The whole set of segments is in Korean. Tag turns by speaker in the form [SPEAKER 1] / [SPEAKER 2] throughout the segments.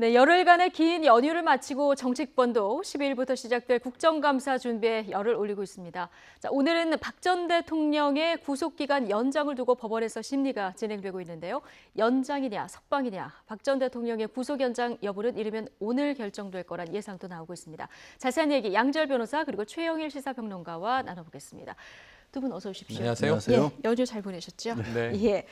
[SPEAKER 1] 네, 열흘간의 긴 연휴를 마치고 정치권도 12일부터 시작될 국정감사 준비에 열을 올리고 있습니다. 자, 오늘은 박 전 대통령의 구속기간 연장을 두고 법원에서 심리가 진행되고 있는데요. 연장이냐 석방이냐, 박 전 대통령의 구속 연장 여부는 이르면 오늘 결정될 거란 예상도 나오고 있습니다. 자세한 얘기 양지열 변호사 그리고 최영일 시사평론가와 나눠보겠습니다. 두 분 어서 오십시오.
[SPEAKER 2] 안녕하세요.
[SPEAKER 1] 예, 연휴 잘 보내셨죠?
[SPEAKER 2] 네.
[SPEAKER 1] 예.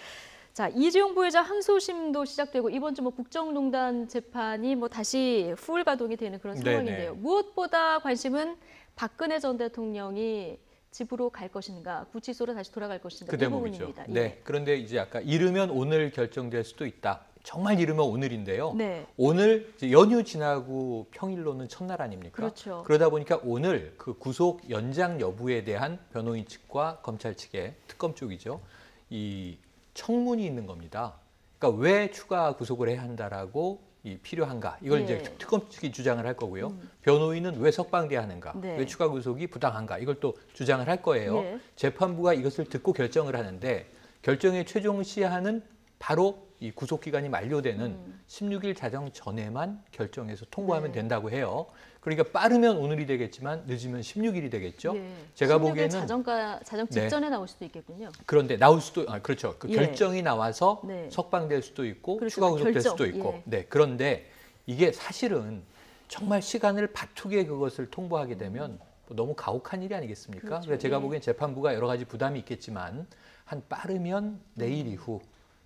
[SPEAKER 1] 자, 이재용 부회장 항소심도 시작되고 이번 주 국정농단 재판이 다시 풀 가동이 되는 그런 상황인데요.
[SPEAKER 2] 네네.
[SPEAKER 1] 무엇보다 관심은 박근혜 전 대통령이 집으로 갈 것인가, 구치소로 다시 돌아갈 것인가
[SPEAKER 2] 그
[SPEAKER 1] 이
[SPEAKER 2] 대목이죠.
[SPEAKER 1] 부분입니다.
[SPEAKER 2] 네.
[SPEAKER 1] 예.
[SPEAKER 2] 그런데 이제 아까 이르면 오늘 결정될 수도 있다. 정말 이르면 오늘인데요.
[SPEAKER 1] 네.
[SPEAKER 2] 오늘 이제 연휴 지나고 평일로는 첫날 아닙니까?
[SPEAKER 1] 그렇죠.
[SPEAKER 2] 그러다 보니까 오늘 그 구속 연장 여부에 대한 변호인 측과 검찰 측의 특검 쪽이죠. 이 청문이 있는 겁니다. 그러니까 왜 추가 구속을 해야 한다라고 필요한가? 이걸
[SPEAKER 1] 예.
[SPEAKER 2] 이제 특검 측이 주장을 할 거고요. 변호인은 왜 석방돼야 하는가?
[SPEAKER 1] 네.
[SPEAKER 2] 왜 추가 구속이 부당한가? 이걸 또 주장을 할 거예요.
[SPEAKER 1] 예.
[SPEAKER 2] 재판부가 이것을 듣고 결정을 하는데 결정의 최종 시한은 바로 이 구속 기간이 만료되는 16일 자정 전에만 결정해서 통보하면
[SPEAKER 1] 네.
[SPEAKER 2] 된다고 해요. 그러니까 빠르면 오늘이 되겠지만 늦으면 16일이 되겠죠.
[SPEAKER 1] 예.
[SPEAKER 2] 제가
[SPEAKER 1] 16일
[SPEAKER 2] 보기에는
[SPEAKER 1] 자정 직전에 나올 수도 있겠군요.
[SPEAKER 2] 그런데 나올 수도 그렇죠. 그
[SPEAKER 1] 예.
[SPEAKER 2] 결정이 나와서
[SPEAKER 1] 네.
[SPEAKER 2] 석방될 수도 있고
[SPEAKER 1] 그렇죠.
[SPEAKER 2] 추가 구속될
[SPEAKER 1] 결정.
[SPEAKER 2] 수도 있고.
[SPEAKER 1] 예.
[SPEAKER 2] 네. 그런데 이게 사실은 정말 시간을 바투게 그것을 통보하게 되면 너무 가혹한 일이 아니겠습니까?
[SPEAKER 1] 그렇죠.
[SPEAKER 2] 그래서 제가
[SPEAKER 1] 예.
[SPEAKER 2] 보기엔 재판부가 여러 가지 부담이 있겠지만 한 빠르면 내일 이후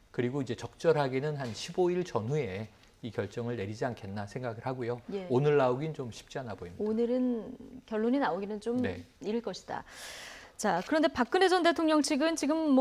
[SPEAKER 2] 그리고 이제 적절하게는 한 15일 전후에 이 결정을 내리지 않겠나 생각을 하고요.
[SPEAKER 1] 예.
[SPEAKER 2] 오늘 나오긴 좀 쉽지 않아 보입니다.
[SPEAKER 1] 오늘은 결론이 나오기는 좀
[SPEAKER 2] 네.
[SPEAKER 1] 이를 것이다. 자, 그런데 박근혜 전 대통령 측은 지금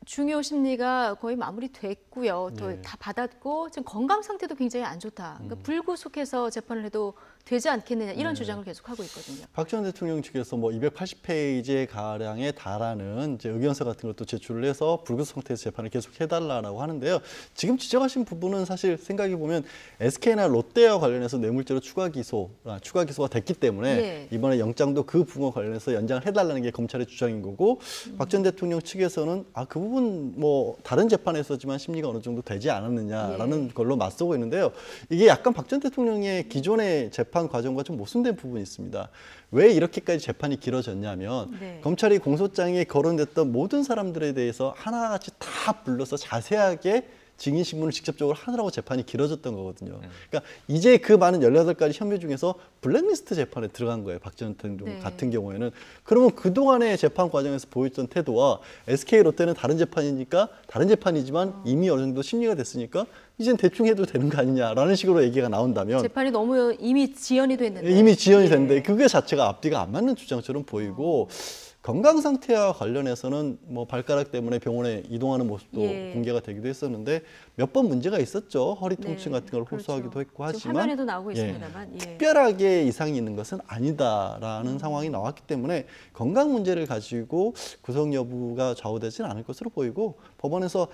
[SPEAKER 1] 중요 심리가 거의 마무리됐고요.
[SPEAKER 2] 네.
[SPEAKER 1] 다 받았고 지금 건강 상태도 굉장히 안 좋다. 그러니까 불구속해서 재판을 해도 되지 않겠느냐 이런 주장을 계속하고 있거든요.
[SPEAKER 3] 박 전 대통령 측에서 280페이지 가량에 달하는 이제 의견서 같은 것도 제출을 해서 불구속 상태에서 재판을 계속 해달라고 하는데요. 지금 지적하신 부분은 사실 생각해 보면 SK나 롯데와 관련해서 뇌물죄로 추가 기소가 됐기 때문에
[SPEAKER 1] 예.
[SPEAKER 3] 이번에 영장도 그 부분과 관련해서 연장을 해달라는 게 검찰의 주장인 거고 박 전 대통령 측에서는 그 부분 다른 재판에서지만 심리가 어느 정도 되지 않았느냐라는 걸로 맞서고 있는데요. 이게 약간 박 전 대통령의 기존의 재판 과정과 좀 모순된 부분이 있습니다. 왜 이렇게까지 재판이 길어졌냐면
[SPEAKER 1] 네.
[SPEAKER 3] 검찰이 공소장에 거론됐던 모든 사람들에 대해서 하나같이 다 불러서 자세하게 증인 신문을 직접적으로 하느라고 재판이 길어졌던 거거든요. 그러니까 이제 그 많은 18가지 혐의 중에서 블랙리스트 재판에 들어간 거예요. 박 전 대통령
[SPEAKER 1] 네.
[SPEAKER 3] 같은 경우에는. 그러면 그동안의 재판 과정에서 보였던 태도와 SK 롯데는 다른 재판이니까 다른 재판이지만 이미 어느 정도 심리가 됐으니까 이젠 대충 해도 되는 거 아니냐라는 식으로 얘기가 나온다면
[SPEAKER 1] 재판이 너무 이미 지연이 됐는데.
[SPEAKER 3] 이미 지연이
[SPEAKER 1] 예.
[SPEAKER 3] 됐는데 그게 자체가 앞뒤가 안 맞는 주장처럼 보이고 건강 상태와 관련해서는 발가락 때문에 병원에 이동하는 모습도
[SPEAKER 1] 예.
[SPEAKER 3] 공개가 되기도 했었는데 몇 번 문제가 있었죠. 허리 통증
[SPEAKER 1] 네,
[SPEAKER 3] 같은 걸
[SPEAKER 1] 그렇죠.
[SPEAKER 3] 호소하기도 했고
[SPEAKER 1] 지금
[SPEAKER 3] 하지만
[SPEAKER 1] 화면에도 나오고
[SPEAKER 3] 예,
[SPEAKER 1] 있습니다만. 예.
[SPEAKER 3] 특별하게 이상이 있는 것은 아니다라는 상황이 나왔기 때문에 건강 문제를 가지고 구속 여부가 좌우되지는 않을 것으로 보이고 법원에서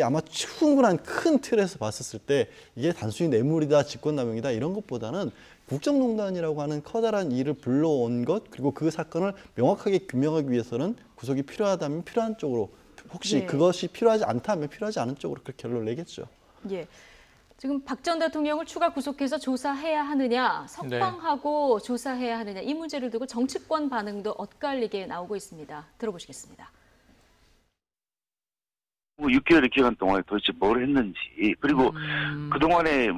[SPEAKER 3] 아마 충분한 큰 틀에서 봤었을 때 이게 단순히 뇌물이다, 직권남용이다 이런 것보다는 국정농단이라고 하는 커다란 일을 불러온 것 그리고 그 사건을 명확하게 규명하기 위해서는 구속이 필요하다면 필요한 쪽으로 혹시
[SPEAKER 1] 네.
[SPEAKER 3] 그것이 필요하지 않다면 필요하지 않은 쪽으로 그렇게 결론을 내겠죠.
[SPEAKER 1] 예. 지금 박 전 대통령을 추가 구속해서 조사해야 하느냐, 석방하고 조사해야 하느냐 이 문제를 두고 정치권 반응도 엇갈리게 나오고 있습니다. 들어보시겠습니다.
[SPEAKER 4] 6개월의 기간 동안에 도대체 뭘 했는지 그리고 그동안에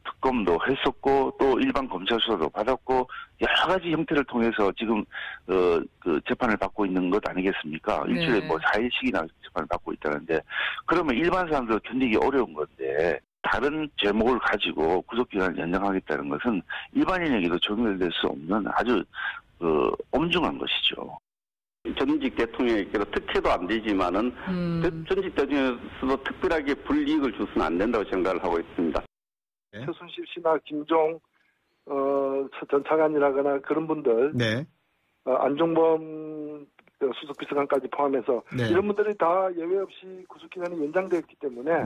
[SPEAKER 4] 특검도 했었고 또 일반 검찰 수사도 받았고 여러 가지 형태를 통해서 지금 그 재판을 받고 있는 것 아니겠습니까?
[SPEAKER 1] 네.
[SPEAKER 4] 일주일에 4일씩이나 재판을 받고 있다는데 그러면 일반 사람들 견디기 어려운 건데 다른 제목을 가지고 구속기간을 연장하겠다는 것은 일반인에게도 종결될 수 없는 아주 엄중한 것이죠.
[SPEAKER 5] 전직 대통령에게도 특혜도 안 되지만은 전직 대통령에서도 특별하게 불이익을 줘서는 안 된다고 생각을 하고 있습니다.
[SPEAKER 6] 최순실 씨나 김종 전 차관이라거나 그런 분들, 안종범 수석비서관까지 포함해서 이런 분들이 다 예외 없이 구속기간이 연장되었기 때문에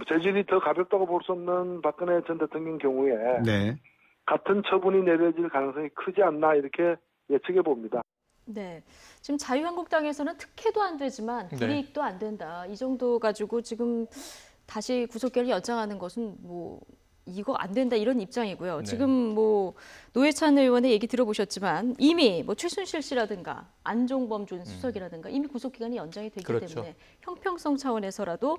[SPEAKER 6] 재질이 더 가볍다고 볼 수 없는 박근혜 전 대통령 경우에 같은 처분이 내려질 가능성이 크지 않나 이렇게 예측해 봅니다.
[SPEAKER 1] 네, 지금 자유한국당에서는 특혜도 안 되지만 불이익도 안 된다. 이 정도 가지고 지금 다시 구속기간을 연장하는 것은 뭐 이거 안 된다 이런 입장이고요.
[SPEAKER 2] 네.
[SPEAKER 1] 지금 뭐 노회찬 의원의 얘기 들어보셨지만 이미 뭐 최순실 씨라든가 안종범 전 수석이라든가 이미 구속기간이 연장이 되기
[SPEAKER 2] 그렇죠.
[SPEAKER 1] 때문에 형평성 차원에서라도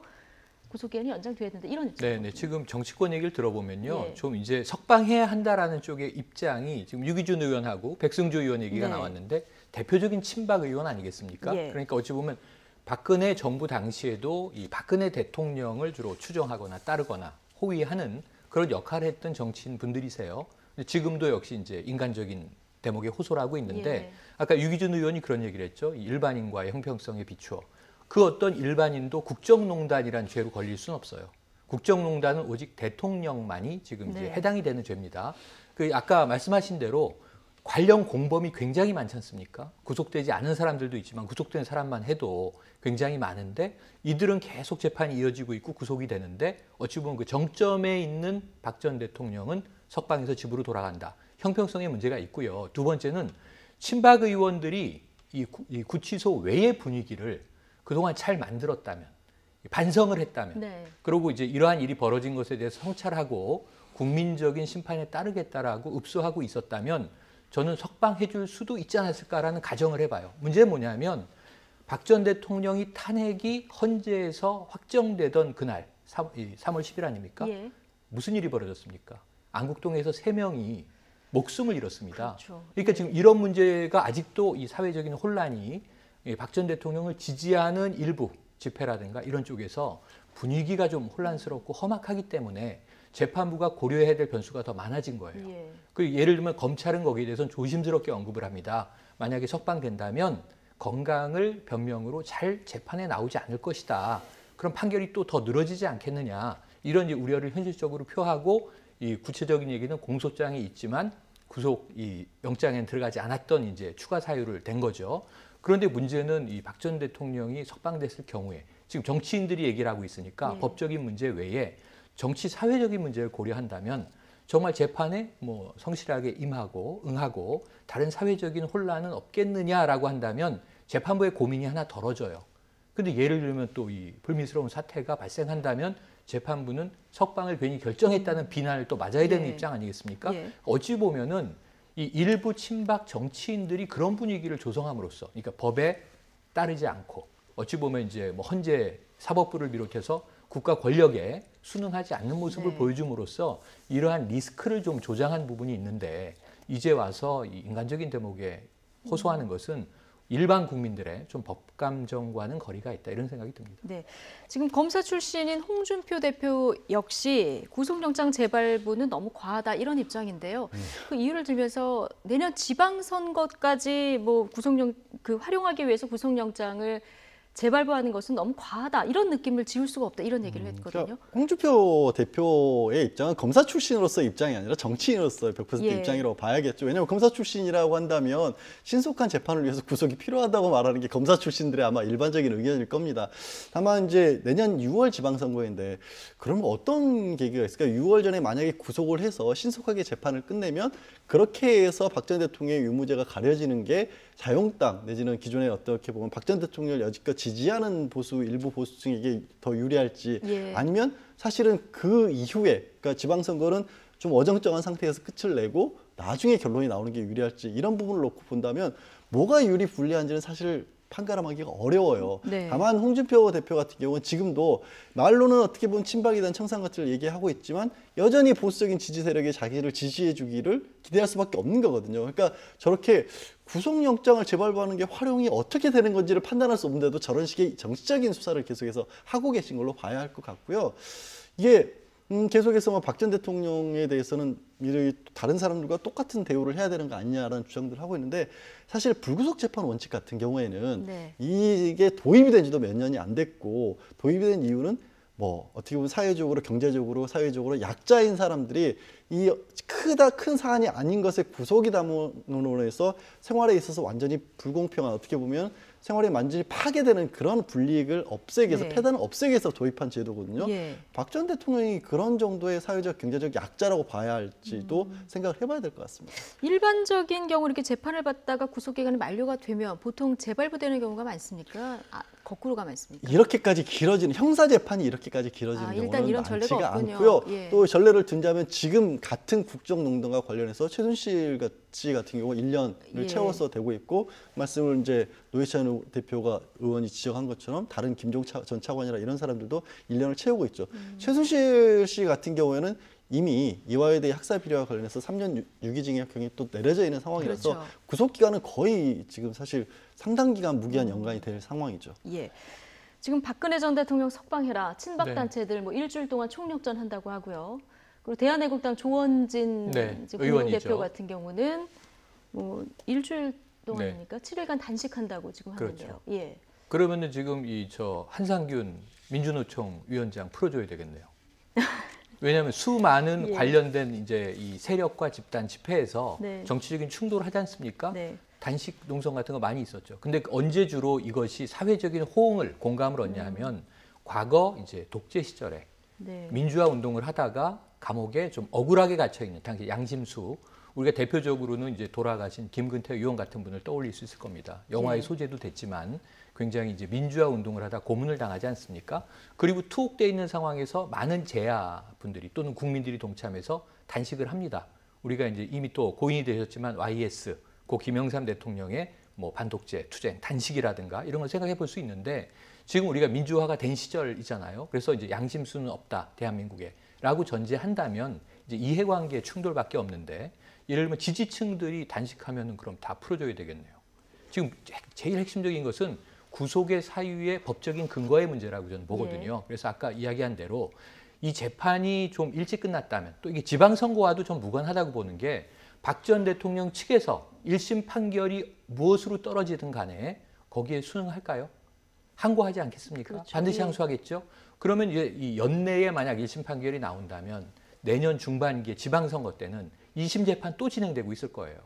[SPEAKER 1] 구속기간이 연장돼야 된다 이런 입장이거든요.
[SPEAKER 2] 네, 지금 정치권 얘기를 들어보면요,
[SPEAKER 1] 예.
[SPEAKER 2] 좀 이제 석방해야 한다라는 쪽의 입장이 지금 유기준 의원하고 백승조 의원 얘기가
[SPEAKER 1] 네.
[SPEAKER 2] 나왔는데 대표적인 친박 의원 아니겠습니까?
[SPEAKER 1] 예.
[SPEAKER 2] 그러니까 어찌 보면 박근혜 정부 당시에도 이 박근혜 대통령을 주로 추종하거나 따르거나 호위하는 그런 역할을 했던 정치인 분들이세요. 근데 지금도 역시 이제 인간적인 대목에 호소를 하고 있는데
[SPEAKER 1] 예.
[SPEAKER 2] 아까 유기준 의원이 그런 얘기를 했죠. 이 일반인과의 형평성에 비추어. 그 어떤 일반인도 국정농단이란 죄로 걸릴 수는 없어요. 국정농단은 오직 대통령만이 지금 이제
[SPEAKER 1] 네.
[SPEAKER 2] 해당이 되는 죄입니다. 그 아까 말씀하신 대로 관련 공범이 굉장히 많지 않습니까? 구속되지 않은 사람들도 있지만 구속된 사람만 해도 굉장히 많은데 이들은 계속 재판이 이어지고 있고 구속이 되는데 어찌 보면 그 정점에 있는 박 전 대통령은 석방해서 집으로 돌아간다. 형평성의 문제가 있고요. 두 번째는 친박 의원들이 이 구치소 외의 분위기를 그동안 잘 만들었다면, 반성을 했다면,
[SPEAKER 1] 네.
[SPEAKER 2] 그리고 이제 이러한 일이 벌어진 것에 대해서 성찰하고 국민적인 심판에 따르겠다라고 읍소하고 있었다면 저는 석방해 줄 수도 있지 않았을까라는 가정을 해봐요. 문제는 뭐냐면 박 전 대통령이 탄핵이 헌재에서 확정되던 그날 3월 10일 아닙니까?
[SPEAKER 1] 예.
[SPEAKER 2] 무슨 일이 벌어졌습니까? 안국동에서 3명이 목숨을 잃었습니다.
[SPEAKER 1] 그렇죠.
[SPEAKER 2] 그러니까 지금 이런 문제가 아직도 이 사회적인 혼란이 박 전 대통령을 지지하는 일부 집회라든가 이런 쪽에서 분위기가 좀 혼란스럽고 험악하기 때문에 재판부가 고려해야 될 변수가 더 많아진 거예요.
[SPEAKER 1] 예.
[SPEAKER 2] 그 예를 들면 검찰은 거기에 대해서는 조심스럽게 언급을 합니다. 만약에 석방된다면 건강을 변명으로 잘 재판에 나오지 않을 것이다. 그럼 판결이 또 더 늘어지지 않겠느냐. 이런 이제 우려를 현실적으로 표하고 이 구체적인 얘기는 공소장에 있지만 구속 이 영장에는 들어가지 않았던 이제 추가 사유를 댄 거죠. 그런데 문제는 이 박 전 대통령이 석방됐을 경우에 지금 정치인들이 얘기를 하고 있으니까
[SPEAKER 1] 예.
[SPEAKER 2] 법적인 문제 외에 정치 사회적인 문제를 고려한다면 정말 재판에 뭐 성실하게 임하고 응하고 다른 사회적인 혼란은 없겠느냐라고 한다면 재판부의 고민이 하나 덜어져요. 근데 예를 들면 또 이 불미스러운 사태가 발생한다면 재판부는 석방을 괜히 결정했다는 비난을 또 맞아야 되는
[SPEAKER 1] 예.
[SPEAKER 2] 입장 아니겠습니까?
[SPEAKER 1] 예.
[SPEAKER 2] 어찌 보면은 이 일부 친박 정치인들이 그런 분위기를 조성함으로써, 그러니까 법에 따르지 않고 어찌 보면 이제 뭐 헌재 사법부를 비롯해서 국가 권력에 순응하지 않는 모습을
[SPEAKER 1] 네.
[SPEAKER 2] 보여줌으로써 이러한 리스크를 좀 조장한 부분이 있는데 이제 와서 이 인간적인 대목에 호소하는 것은 일반 국민들의 좀 법감정과는 거리가 있다 이런 생각이 듭니다.
[SPEAKER 1] 네, 지금 검사 출신인 홍준표 대표 역시 구속영장 재발부는 너무 과하다 이런 입장인데요. 그 이유를 들면서 내년 지방선거까지 뭐 활용하기 위해서 구속영장을 재발부하는 것은 너무 과하다 이런 느낌을 지울 수가 없다 이런 얘기를 했거든요.
[SPEAKER 3] 그러니까 홍준표 대표의 입장은 검사 출신으로서의 입장이 아니라 정치인으로서의 100%
[SPEAKER 1] 예.
[SPEAKER 3] 입장이라고 봐야겠죠. 왜냐하면 검사 출신이라고 한다면 신속한 재판을 위해서 구속이 필요하다고 말하는 게 검사 출신들의 아마 일반적인 의견일 겁니다. 다만 이제 내년 6월 지방선거인데 그러면 어떤 계기가 있을까? 6월 전에 만약에 구속을 해서 신속하게 재판을 끝내면 그렇게 해서 박 전 대통령의 유무죄가 가려지는 게 자유한국당 내지는 기존에 어떻게 보면 박 전 대통령을 여지껏 지지하는 일부 보수층에게 더 유리할지
[SPEAKER 1] 예.
[SPEAKER 3] 아니면 사실은 그 이후에 그러니까 지방선거는 좀 어정쩡한 상태에서 끝을 내고 나중에 결론이 나오는 게 유리할지 이런 부분을 놓고 본다면 뭐가 유리 불리한지는 사실 판가름하기가 어려워요.
[SPEAKER 1] 네.
[SPEAKER 3] 다만 홍준표 대표 같은 경우는 지금도 말로는 어떻게 보면 친박이든 청산가치를 얘기하고 있지만 여전히 보수적인 지지 세력이 자기를 지지해 주기를 기대할 수밖에 없는 거거든요. 그러니까 저렇게 구속영장을 재발부하는 게 활용이 어떻게 되는 건지를 판단할 수 없는데도 저런 식의 정치적인 수사를 계속해서 하고 계신 걸로 봐야 할 것 같고요. 이게 계속해서 박 전 대통령에 대해서는 다른 사람들과 똑같은 대우를 해야 되는 거 아니냐라는 주장들을 하고 있는데 사실 불구속 재판 원칙 같은 경우에는
[SPEAKER 1] 네.
[SPEAKER 3] 이게 도입이 된 지도 몇 년이 안 됐고 도입이 된 이유는 뭐 어떻게 보면 사회적으로 경제적으로 사회적으로 약자인 사람들이 이 큰 사안이 아닌 것에 구속이 담으로 해서 생활에 있어서 완전히 불공평한 어떻게 보면 생활에 완전히 파괴되는 그런 불이익을 없애기 위해서
[SPEAKER 1] 네.
[SPEAKER 3] 폐단을 없애기 위해서 도입한 제도거든요.
[SPEAKER 1] 예.
[SPEAKER 3] 박 전 대통령이 그런 정도의 사회적 경제적 약자라고 봐야 할지도 생각을 해봐야 될 것 같습니다.
[SPEAKER 1] 일반적인 경우 이렇게 재판을 받다가 구속기간이 만료가 되면 보통 재발부되는 경우가 많습니까? 거꾸로 가만 있습니까?
[SPEAKER 3] 이렇게까지 길어지는 형사 재판이 이렇게까지 길어지는
[SPEAKER 1] 일단
[SPEAKER 3] 경우는
[SPEAKER 1] 이런 전례가
[SPEAKER 3] 많지가
[SPEAKER 1] 없군요.
[SPEAKER 3] 않고요.
[SPEAKER 1] 예.
[SPEAKER 3] 또 전례를 든다면 지금 같은 국정농단과 관련해서 최순실 씨 같은 경우 1년을
[SPEAKER 1] 예.
[SPEAKER 3] 채워서 되고 있고 말씀을 이제 노회찬 대표가 의원이 지적한 것처럼 다른 김종 전 차관이라 이런 사람들도 1년을 채우고 있죠. 최순실 씨 같은 경우에는 이미 이화여대 학살 비리와 관련해서 3년 유기징역형이 또 내려져 있는 상황이라서
[SPEAKER 1] 그렇죠.
[SPEAKER 3] 구속 기간은 거의 지금 사실 상당 기간 무기한 연관이 될 상황이죠.
[SPEAKER 1] 예. 지금 박근혜 전 대통령 석방해라 친박
[SPEAKER 2] 네.
[SPEAKER 1] 단체들 뭐 일주일 동안 총력전 한다고 하고요. 그리고 대한애국당 조원진
[SPEAKER 2] 네,
[SPEAKER 1] 국민대표
[SPEAKER 2] 의원이죠.
[SPEAKER 1] 같은 경우는 뭐 일주일
[SPEAKER 2] 네.
[SPEAKER 1] 동안입니까? 7일간 단식한다고 지금 하는데요.
[SPEAKER 2] 그렇죠.
[SPEAKER 1] 예.
[SPEAKER 2] 그러면은 지금 한상균 민주노총 위원장 풀어줘야 되겠네요. 왜냐하면 수많은
[SPEAKER 1] 예.
[SPEAKER 2] 관련된 이제 이 세력과 집단 집회에서
[SPEAKER 1] 네.
[SPEAKER 2] 정치적인 충돌을 하지 않습니까?
[SPEAKER 1] 네.
[SPEAKER 2] 단식 농성 같은 거 많이 있었죠. 근데 언제 주로 이것이 사회적인 호응을 공감을 얻냐 하면 과거 이제 독재 시절에
[SPEAKER 1] 네.
[SPEAKER 2] 민주화 운동을 하다가 감옥에 좀 억울하게 갇혀 있는 당시 양심수 우리가 대표적으로는 이제 돌아가신 김근태 의원 같은 분을 떠올릴 수 있을 겁니다. 영화의
[SPEAKER 1] 네.
[SPEAKER 2] 소재도 됐지만 굉장히 이제 민주화 운동을 하다 고문을 당하지 않습니까? 그리고 투옥돼 있는 상황에서 많은 재야 분들이 또는 국민들이 동참해서 단식을 합니다. 우리가 이제 이미 또 고인이 되셨지만 YS 고 김영삼 대통령의 뭐 반독재, 투쟁, 단식이라든가 이런 걸 생각해 볼 수 있는데 지금 우리가 민주화가 된 시절이잖아요. 그래서 이제 양심수는 없다 대한민국에라고 전제한다면 이제 이해관계 충돌밖에 없는데 예를 들면 지지층들이 단식하면은 그럼 다 풀어줘야 되겠네요. 지금 제일 핵심적인 것은 구속의 사유의 법적인 근거의 문제라고 저는 보거든요.
[SPEAKER 1] 예.
[SPEAKER 2] 그래서 아까 이야기한 대로 이 재판이 좀 일찍 끝났다면 또 이게 지방선거와도 좀 무관하다고 보는 게 박 전 대통령 측에서 1심 판결이 무엇으로 떨어지든 간에 거기에 순응할까요? 항고하지 않겠습니까?
[SPEAKER 1] 그렇죠.
[SPEAKER 2] 반드시
[SPEAKER 1] 예.
[SPEAKER 2] 항소하겠죠. 그러면 이제 이 연내에 만약 1심 판결이 나온다면 내년 중반기에 지방선거 때는 2심 재판 또 진행되고 있을 거예요.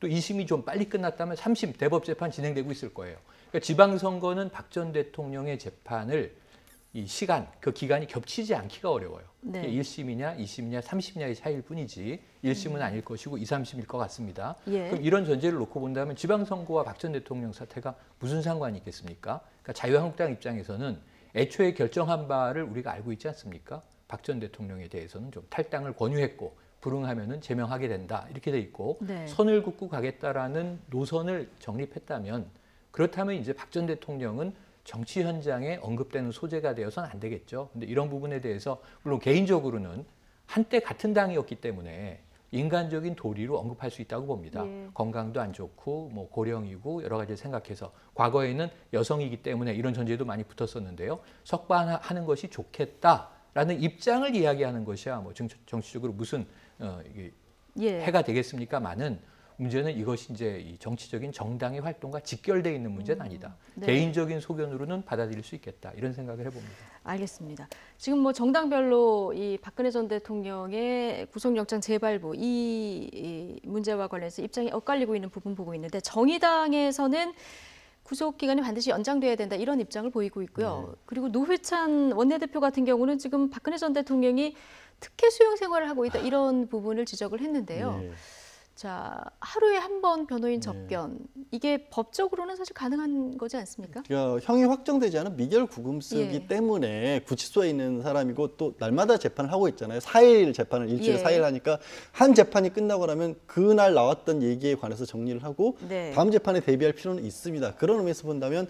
[SPEAKER 2] 또 2심이 좀 빨리 끝났다면 3심 대법재판 진행되고 있을 거예요. 그러니까 지방선거는 박 전 대통령의 재판을 이 시간, 그 기간이 겹치지 않기가 어려워요.
[SPEAKER 1] 네.
[SPEAKER 2] 1심이냐, 2심이냐, 3심이냐의 차이일 뿐이지 1심은 아닐 것이고 2, 3심일 것 같습니다.
[SPEAKER 1] 예.
[SPEAKER 2] 그럼 이런 전제를 놓고 본다면 지방선거와 박 전 대통령 사태가 무슨 상관이 있겠습니까? 그러니까 자유한국당 입장에서는 애초에 결정한 바를 우리가 알고 있지 않습니까? 박 전 대통령에 대해서는 좀 탈당을 권유했고 불응하면은 제명하게 된다 이렇게 돼 있고
[SPEAKER 1] 네.
[SPEAKER 2] 선을 긋고 가겠다라는 노선을 정립했다면 그렇다면 이제 박 전 대통령은 정치 현장에 언급되는 소재가 되어서는 안 되겠죠. 근데 이런 부분에 대해서 물론 개인적으로는 한때 같은 당이었기 때문에 인간적인 도리로 언급할 수 있다고 봅니다.
[SPEAKER 1] 예.
[SPEAKER 2] 건강도 안 좋고 뭐 고령이고 여러 가지 생각해서 과거에는 여성이기 때문에 이런 전제도 많이 붙었었는데요. 석방하는 것이 좋겠다라는 입장을 이야기하는 것이야 뭐 정치적으로 무슨 이게
[SPEAKER 1] 예.
[SPEAKER 2] 해가 되겠습니까만은 문제는 이것이 이제 이 정치적인 정당의 활동과 직결되어 있는 문제는 아니다.
[SPEAKER 1] 네.
[SPEAKER 2] 개인적인 소견으로는 받아들일 수 있겠다. 이런 생각을 해봅니다.
[SPEAKER 1] 알겠습니다. 지금 뭐 정당별로 이 박근혜 전 대통령의 구속영장 재발부 이 문제와 관련해서 입장이 엇갈리고 있는 부분 보고 있는데 정의당에서는 구속 기간이 반드시 연장돼야 된다 이런 입장을 보이고 있고요. 그리고 노회찬 원내대표 같은 경우는 지금 박근혜 전 대통령이 특혜 수용 생활을 하고 있다 이런 부분을 지적을 했는데요.
[SPEAKER 3] 네.
[SPEAKER 1] 자, 하루에 한 번 변호인 접견 이게 법적으로는 사실 가능한 거지 않습니까?
[SPEAKER 3] 그러니까 형이 확정되지 않은 미결 구금쓰기
[SPEAKER 1] 예.
[SPEAKER 3] 때문에 구치소에 있는 사람이고 또 날마다 재판을 하고 있잖아요. 4일 재판을 일주일에
[SPEAKER 1] 예.
[SPEAKER 3] 4일 하니까 한 재판이 끝나고 나면 그날 나왔던 얘기에 관해서 정리를 하고
[SPEAKER 1] 네.
[SPEAKER 3] 다음 재판에 대비할 필요는 있습니다. 그런 의미에서 본다면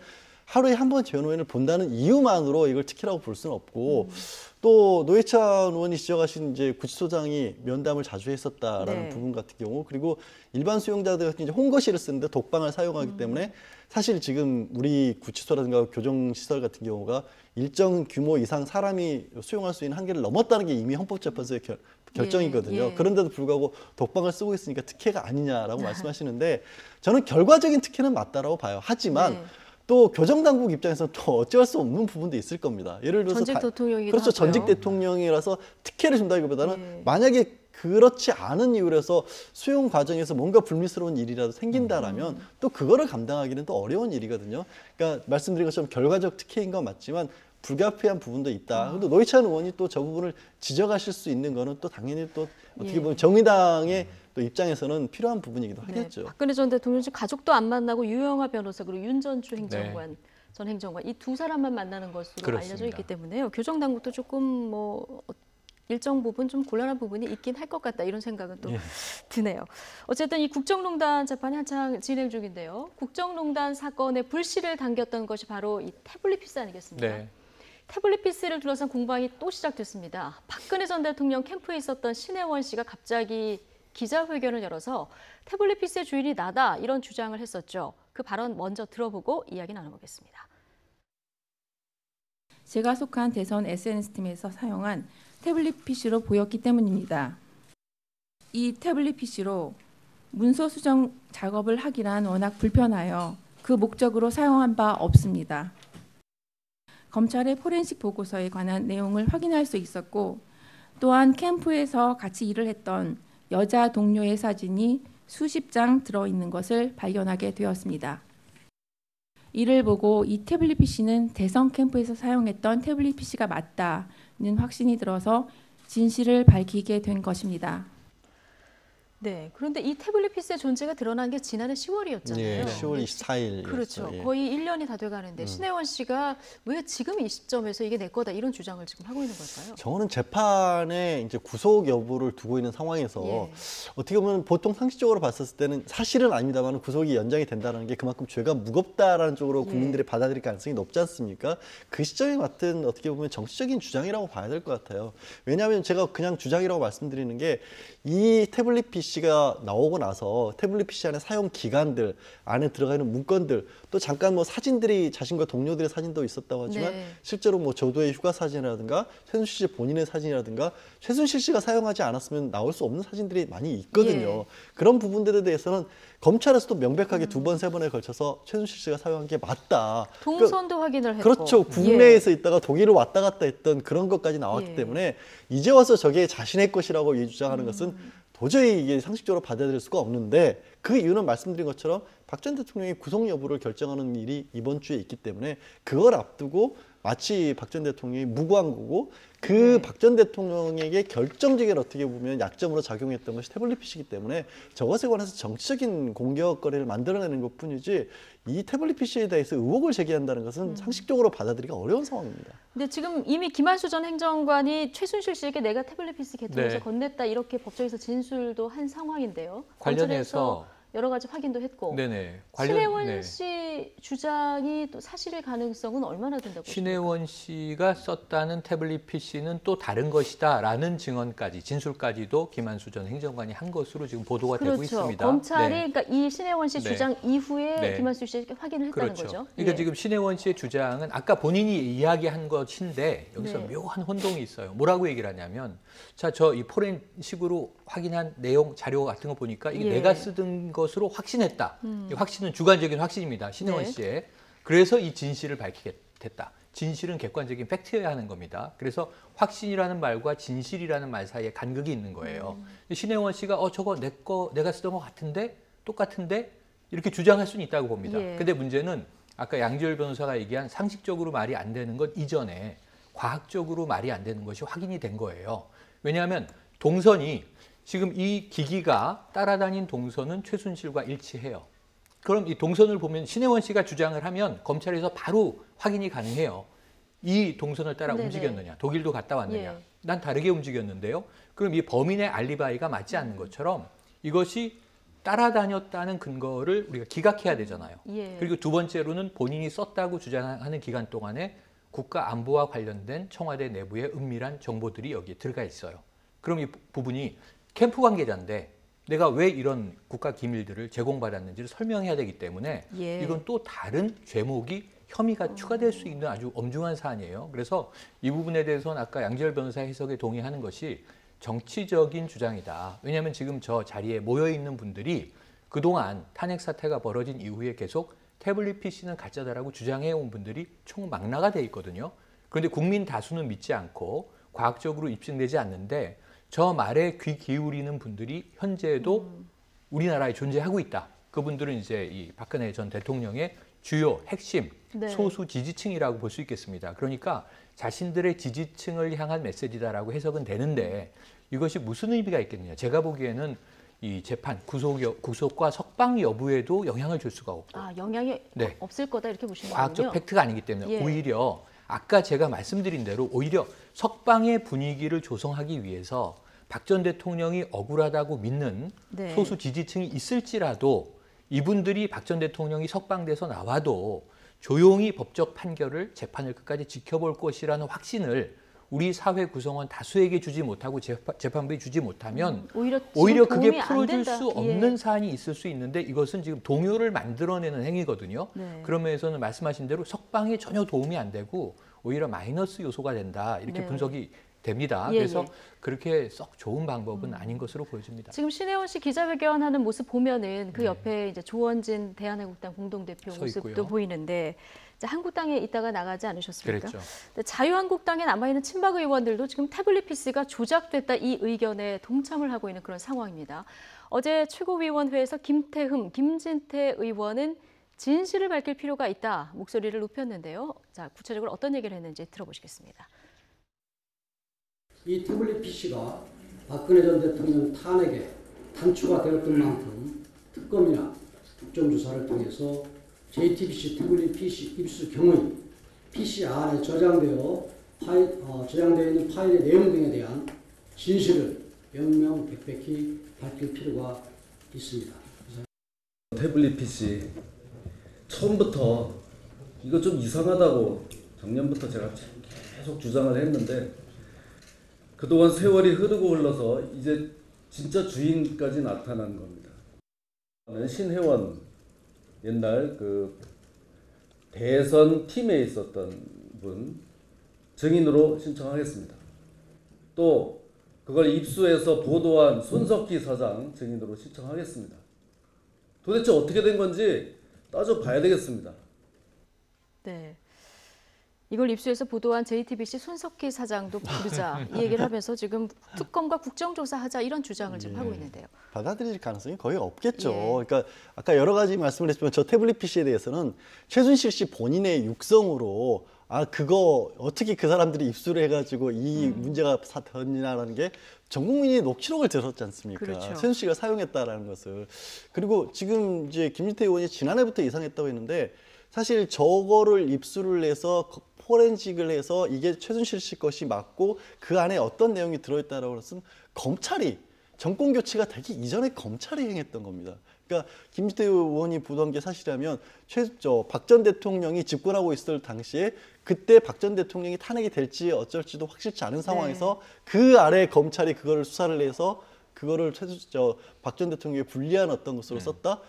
[SPEAKER 3] 하루에 한 번 변호인을 본다는 이유만으로 이걸 특혜라고 볼 수는 없고 또 노회찬 의원이 지적하신 이제 구치소장이 면담을 자주 했었다라는
[SPEAKER 1] 네.
[SPEAKER 3] 부분 같은 경우 그리고 일반 수용자들 같은 이제 홍거실을 쓰는데 독방을 사용하기 때문에 사실 지금 우리 구치소라든가 교정시설 같은 경우가 일정 규모 이상 사람이 수용할 수 있는 한계를 넘었다는 게 이미 헌법재판소의 결정이거든요.
[SPEAKER 1] 예.
[SPEAKER 3] 그런데도 불구하고 독방을 쓰고 있으니까 특혜가 아니냐라고 말씀하시는데 저는 결과적인 특혜는 맞다라고 봐요. 하지만
[SPEAKER 1] 네.
[SPEAKER 3] 또 교정당국 입장에서는 또 어찌할 수 없는 부분도 있을 겁니다. 예를 들어서
[SPEAKER 1] 전직 대통령이기도
[SPEAKER 3] 그렇죠.
[SPEAKER 1] 하고요.
[SPEAKER 3] 전직 대통령이라서 특혜를 준다기보다는
[SPEAKER 1] 네.
[SPEAKER 3] 만약에 그렇지 않은 이유라서 수용 과정에서 뭔가 불미스러운 일이라도 생긴다라면 또 그거를 감당하기는 또 어려운 일이거든요. 그러니까 말씀드린 것처럼 결과적 특혜인 건 맞지만 불가피한 부분도 있다. 근데 노회찬 의원이 또 저 부분을 지적하실 수 있는 거는 또 당연히 또 어떻게
[SPEAKER 1] 예.
[SPEAKER 3] 보면 정의당의 또 입장에서는 필요한 부분이기도 하겠죠.
[SPEAKER 1] 박근혜 전 대통령 지금 가족도 안 만나고 유영하 변호사 그리고 윤 전주 행정관 전 행정관 이 두 사람만 만나는 것으로
[SPEAKER 2] 그렇습니다.
[SPEAKER 1] 알려져 있기 때문에요. 교정 당국도 조금 뭐 일정 부분 좀 곤란한 부분이 있긴 할 것 같다 이런 생각은 또 드네요. 어쨌든 이 국정농단 재판이 한창 진행 중인데요. 국정농단 사건의 불씨를 당겼던 것이 바로 이 태블릿 PC 아니겠습니까?
[SPEAKER 2] 네.
[SPEAKER 1] 태블릿 PC를 둘러싼 공방이 또 시작됐습니다. 박근혜 전 대통령 캠프에 있었던 신혜원 씨가 갑자기 기자회견을 열어서 태블릿 PC의 주인이 나다 이런 주장을 했었죠. 그 발언 먼저 들어보고 이야기 나눠보겠습니다.
[SPEAKER 7] 제가 속한 대선 SNS팀에서 사용한 태블릿 PC로 보였기 때문입니다. 이 태블릿 PC로 문서 수정 작업을 하기란 워낙 불편하여 그 목적으로 사용한 바 없습니다. 검찰의 포렌식 보고서에 관한 내용을 확인할 수 있었고 또한 캠프에서 같이 일을 했던 여자 동료의 사진이 수십 장 들어있는 것을 발견하게 되었습니다. 이를 보고 이 태블릿 PC는 대선 캠프에서 사용했던 태블릿 PC가 맞다는 확신이 들어서 진실을 밝히게 된 것입니다.
[SPEAKER 1] 네, 그런데 이 태블릿 PC의 존재가 드러난 게 지난해 10월이었잖아요.
[SPEAKER 3] 네, 10월 24일.
[SPEAKER 1] 그렇죠. 거의 1년이 다 돼가는데 신혜원 씨가 왜 지금 이 시점에서 이게 내 거다 이런 주장을 지금 하고 있는 걸까요?
[SPEAKER 3] 저는 재판에 이제 구속 여부를 두고 있는 상황에서 어떻게 보면 보통 상식적으로 봤었을 때는 사실은 아닙니다만 구속이 연장이 된다는 게 그만큼 죄가 무겁다라는 쪽으로 국민들이 받아들일 가능성이 높지 않습니까? 그 시점에 맡은 어떻게 보면 정치적인 주장이라고 봐야 될 것 같아요. 왜냐하면 제가 그냥 주장이라고 말씀드리는 게 이 태블릿 PC가 나오고 나서 태블릿 PC 안에 사용 기간들, 안에 들어가 있는 문건들, 또 잠깐 뭐 사진들이 자신과 동료들의 사진도 있었다고 하지만 실제로 뭐 저도의 휴가 사진이라든가 최순실 씨 본인의 사진이라든가 최순실 씨가 사용하지 않았으면 나올 수 없는 사진들이 많이 있거든요. 그런 부분들에 대해서는 검찰에서도 명백하게 두 번, 세 번에 걸쳐서 최순실 씨가 사용한 게 맞다.
[SPEAKER 1] 동선도 확인을 했고.
[SPEAKER 3] 그렇죠. 국내에서 있다가 독일을 왔다 갔다 했던 그런 것까지 나왔기 때문에 이제 와서 저게 자신의 것이라고 주장하는 것은 도저히 이게 상식적으로 받아들일 수가 없는데 그 이유는 말씀드린 것처럼 박 전 대통령이 구속 여부를 결정하는 일이 이번 주에 있기 때문에 그걸 앞두고 마치 박 전 대통령이 무고한 거고 그 박 전 대통령에게 결정적인 어떻게 보면 약점으로 작용했던 것이 태블릿 PC이기 때문에 저것에 관해서 정치적인 공격거리를 만들어내는 것뿐이지 이 태블릿 PC에 대해서 의혹을 제기한다는 것은 상식적으로 받아들이기가 어려운 상황입니다.
[SPEAKER 1] 근데 지금 이미 김한수 전 행정관이 최순실 씨에게 내가 태블릿 PC 개통해서 건넸다 이렇게 법정에서 진술도 한 상황인데요.
[SPEAKER 2] 관련해서
[SPEAKER 1] 여러 가지 확인도 했고. 신혜원 씨 주장이 또 사실일 가능성은 얼마나 된다고 보십니까?
[SPEAKER 2] 신혜원 씨가 썼다는 태블릿 PC는 또 다른 것이다라는 증언까지, 진술까지도 김한수 전 행정관이 한 것으로 지금 보도가 되고 있습니다.
[SPEAKER 1] 검찰이 그러니까 이 신혜원 씨 주장 이후에 김한수 씨에게 확인을 했다는 거죠.
[SPEAKER 2] 그러니까 지금 신혜원 씨의 주장은 아까 본인이 이야기한 것인데 여기서 묘한 혼동이 있어요. 뭐라고 얘기를 하냐면 자, 저 이 포렌식으로 확인한 내용 자료 같은 거 보니까 이게 내가 쓰던 것으로 확신했다. 이 확신은 주관적인 확신입니다. 신혜원 씨의. 그래서 이 진실을 밝히게 됐다. 진실은 객관적인 팩트여야 하는 겁니다. 그래서 확신이라는 말과 진실이라는 말 사이에 간극이 있는 거예요. 신혜원 씨가 저거 내가 쓰던 것 같은데 똑같은데 이렇게 주장할 수는 있다고 봅니다. 근데 문제는 아까 양지열 변호사가 얘기한 상식적으로 말이 안 되는 것 이전에 과학적으로 말이 안 되는 것이 확인이 된 거예요. 왜냐하면 동선이 지금 이 기기가 따라다닌 동선은 최순실과 일치해요. 그럼 이 동선을 보면 신혜원 씨가 주장을 하면 검찰에서 바로 확인이 가능해요. 이 동선을 따라 움직였느냐, 독일도 갔다 왔느냐. 난 다르게 움직였는데요. 그럼 이 범인의 알리바이가 맞지 않는 것처럼 이것이 따라다녔다는 근거를 우리가 기각해야 되잖아요. 그리고 두 번째로는 본인이 썼다고 주장하는 기간 동안에 국가 안보와 관련된 청와대 내부의 은밀한 정보들이 여기에 들어가 있어요. 그럼 이 부분이 캠프 관계자인데 내가 왜 이런 국가 기밀들을 제공받았는지를 설명해야 되기 때문에 이건 또 다른 죄목이 혐의가 추가될 수 있는 아주 엄중한 사안이에요. 그래서 이 부분에 대해서는 아까 양지열 변호사의 해석에 동의하는 것이 정치적인 주장이다. 왜냐하면 지금 저 자리에 모여있는 분들이 그동안 탄핵 사태가 벌어진 이후에 계속 태블릿 PC는 가짜다라고 주장해온 분들이 총망라가 돼 있거든요. 그런데 국민 다수는 믿지 않고 과학적으로 입증되지 않는데 저 말에 귀 기울이는 분들이 현재도 우리나라에 존재하고 있다. 그분들은 이제 이 박근혜 전 대통령의 주요 핵심 소수 지지층이라고 볼 수 있겠습니다. 그러니까 자신들의 지지층을 향한 메시지다라고 해석은 되는데 이것이 무슨 의미가 있겠느냐. 제가 보기에는 이 재판 구속과 석방 여부에도 영향을 줄 수가 없고
[SPEAKER 1] 영향이
[SPEAKER 2] 네.
[SPEAKER 1] 없을 거다 이렇게 보시는
[SPEAKER 2] 과학적
[SPEAKER 1] 거군요.
[SPEAKER 2] 팩트가 아니기 때문에
[SPEAKER 1] 예.
[SPEAKER 2] 오히려 아까 제가 말씀드린 대로 오히려 석방의 분위기를 조성하기 위해서 박 전 대통령이 억울하다고 믿는
[SPEAKER 1] 네.
[SPEAKER 2] 소수 지지층이 있을지라도 이분들이 박 전 대통령이 석방돼서 나와도 조용히 법적 판결을 재판을 끝까지 지켜볼 것이라는 확신을 우리 사회 구성원 다수에게 주지 못하고 재판부에 주지 못하면 오히려 그게 풀어줄 수 없는 사안이 있을 수 있는데 이것은 지금 동요를 만들어내는 행위거든요.
[SPEAKER 1] 네.
[SPEAKER 2] 그런 면에서는 말씀하신 대로 석방에 전혀 도움이 안 되고 오히려 마이너스 요소가 된다 이렇게
[SPEAKER 1] 네.
[SPEAKER 2] 분석이 됩니다. 그래서 그렇게 썩 좋은 방법은 아닌 것으로 보여집니다.
[SPEAKER 1] 지금 신혜원 씨 기자회견하는 모습 보면은 그 옆에 이제 조원진 대한애국당 공동대표 모습도
[SPEAKER 2] 있고요.
[SPEAKER 1] 보이는데 한국당에 있다가 나가지 않으셨습니까?
[SPEAKER 2] 그랬죠.
[SPEAKER 1] 자유한국당에 남아있는 친박 의원들도 지금 태블릿 PC가 조작됐다 이 의견에 동참을 하고 있는 그런 상황입니다. 어제 최고위원회에서 김태흠, 김진태 의원은 진실을 밝힐 필요가 있다 목소리를 높였는데요. 자, 구체적으로 어떤 얘기를 했는지 들어보시겠습니다.
[SPEAKER 8] 이 태블릿 PC가 박근혜 전 대통령 탄핵에 단초가 되었던 만큼 특검이나 국정조사를 통해서 JTBC 태블릿 PC 입수 경우에 PC 안에 저장되어 있는 파일의 내용 등에 대한 진실을 명명백백히 밝힐 필요가 있습니다.
[SPEAKER 9] 태블릿 PC 처음부터 이거 좀 이상하다고 작년부터 제가 계속 주장을 했는데 그동안 세월이 흐르고 흘러서 이제 진짜 주인까지 나타난 겁니다. 신혜원 옛날 그 대선 팀에 있었던 분 증인으로 신청하겠습니다. 또 그걸 입수해서 보도한 손석희 사장 증인으로 신청하겠습니다. 도대체 어떻게 된 건지 따져봐야 되겠습니다.
[SPEAKER 1] 네. 이걸 입수해서 보도한 JTBC 손석희 사장도 부르자 이 얘기를 하면서 지금 특검과 국정조사하자 이런 주장을 지금 하고 있는데요.
[SPEAKER 3] 받아들일 가능성이 거의 없겠죠. 그러니까 아까 여러 가지 말씀을 했지만 저 태블릿 PC에 대해서는 최순실 씨 본인의 육성으로 그거 어떻게 그 사람들이 입수를 해가지고 이 문제가 됐냐라는 게 전 국민이 녹취록을 들었지 않습니까?
[SPEAKER 1] 그렇죠.
[SPEAKER 3] 최순실 씨가 사용했다라는 것을. 그리고 지금 이제 김진태 의원이 지난해부터 이상했다고 했는데 사실 저거를 입수를 해서 포렌식을 해서 이게 최순실 씨 것이 맞고 그 안에 어떤 내용이 들어있다라고 해서 검찰이 정권 교체가 되기 이전에 검찰이 행했던 겁니다. 그러니까 김진태 의원이 보던 게 사실이라면 박 전 대통령이 집권하고 있을 당시에 그때 박 전 대통령이 탄핵이 될지 어쩔지도 확실치 않은 상황에서 그 아래 검찰이 그거를 수사를 해서 그거를 박 전 대통령에 불리한 어떤 것으로 썼다.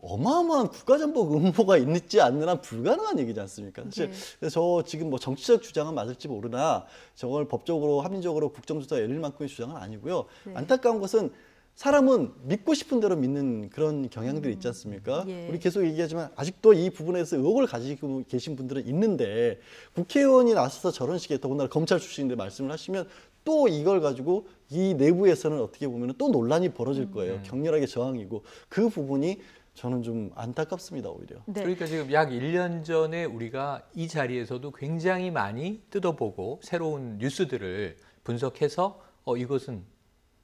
[SPEAKER 3] 어마어마한 국가전복 음모가 있지 않는 한 불가능한 얘기지 않습니까? 사실 저 지금 뭐 정치적 주장은 맞을지 모르나 저걸 법적으로 합리적으로 국정조사 열릴 만큼의 주장은 아니고요. 안타까운 것은 사람은 믿고 싶은 대로 믿는 그런 경향들이 있지 않습니까? 우리 계속 얘기하지만 아직도 이 부분에서 의혹을 가지고 계신 분들은 있는데 국회의원이 나서서 저런 식의 더군다나 검찰 출신인데 말씀을 하시면 또 이걸 가지고 이 내부에서는 어떻게 보면 또 논란이 벌어질 거예요. 격렬하게 저항이고 그 부분이 저는 좀 안타깝습니다, 오히려.
[SPEAKER 2] 그러니까 지금 약 1년 전에 우리가 이 자리에서도 굉장히 많이 뜯어보고 새로운 뉴스들을 분석해서 이것은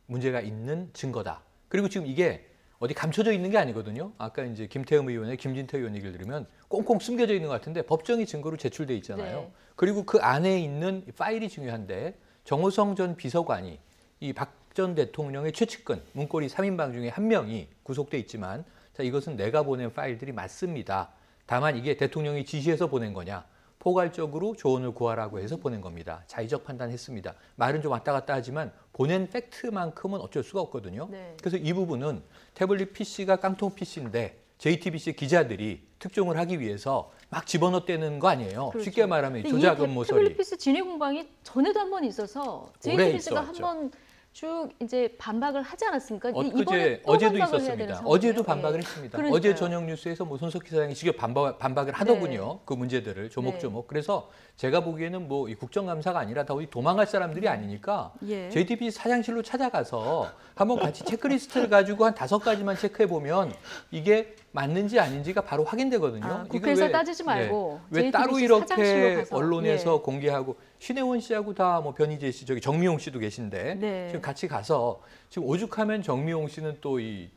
[SPEAKER 2] 문제가 있는 증거다. 그리고 지금 이게 어디 감춰져 있는 게 아니거든요. 아까 이제 김태흠 의원의 김진태 의원 얘기를 들으면 꽁꽁 숨겨져 있는 것 같은데 법정이 증거로 제출돼 있잖아요. 그리고 그 안에 있는 파일이 중요한데 정호성 전 비서관이 이 박 전 대통령의 최측근 문고리 3인방 중에 한 명이 구속돼 있지만 자, 이것은 내가 보낸 파일들이 맞습니다. 다만 이게 대통령이 지시해서 보낸 거냐. 포괄적으로 조언을 구하라고 해서 보낸 겁니다. 자의적 판단했습니다. 말은 좀 왔다 갔다 하지만 보낸 팩트만큼은 어쩔 수가 없거든요. 그래서 이 부분은 태블릿 PC가 깡통 PC인데 JTBC 기자들이 특종을 하기 위해서 막 집어넣대는 거 아니에요.
[SPEAKER 1] 그렇죠.
[SPEAKER 2] 쉽게 말하면 조작 음모설이.
[SPEAKER 1] 태블릿 PC 진위 공방이 전에도 한 번 있어서 JTBC가 한 번 쭉 이제 반박을 하지 않았습니까? 이번에 또
[SPEAKER 2] 어제도
[SPEAKER 1] 반박을
[SPEAKER 2] 있었습니다.
[SPEAKER 1] 해야 되는
[SPEAKER 2] 어제도 반박을 했습니다.
[SPEAKER 1] 그러니까요.
[SPEAKER 2] 어제 저녁 뉴스에서 뭐 손석희 사장이 직접 반박을 하더군요. 그 문제들을 조목조목. 그래서 제가 보기에는 뭐 이 국정감사가 아니라 다 어디 도망갈 사람들이 아니니까 JTBC 사장실로 찾아가서 한번 같이 체크리스트를 가지고 한 5가지만 체크해 보면 이게 맞는지 아닌지가 바로 확인되거든요.
[SPEAKER 1] 아,
[SPEAKER 2] 이거
[SPEAKER 1] 국회에서 따지지 말고
[SPEAKER 2] 왜 따로
[SPEAKER 1] JTBC 사장실로
[SPEAKER 2] 이렇게
[SPEAKER 1] 가서.
[SPEAKER 2] 언론에서
[SPEAKER 1] 예.
[SPEAKER 2] 공개하고 신혜원 씨하고 다 뭐 변희재 씨, 저기 정미용 씨도 계신데
[SPEAKER 1] 네.
[SPEAKER 2] 지금 같이 가서 지금 오죽하면 정미용 씨는 또 이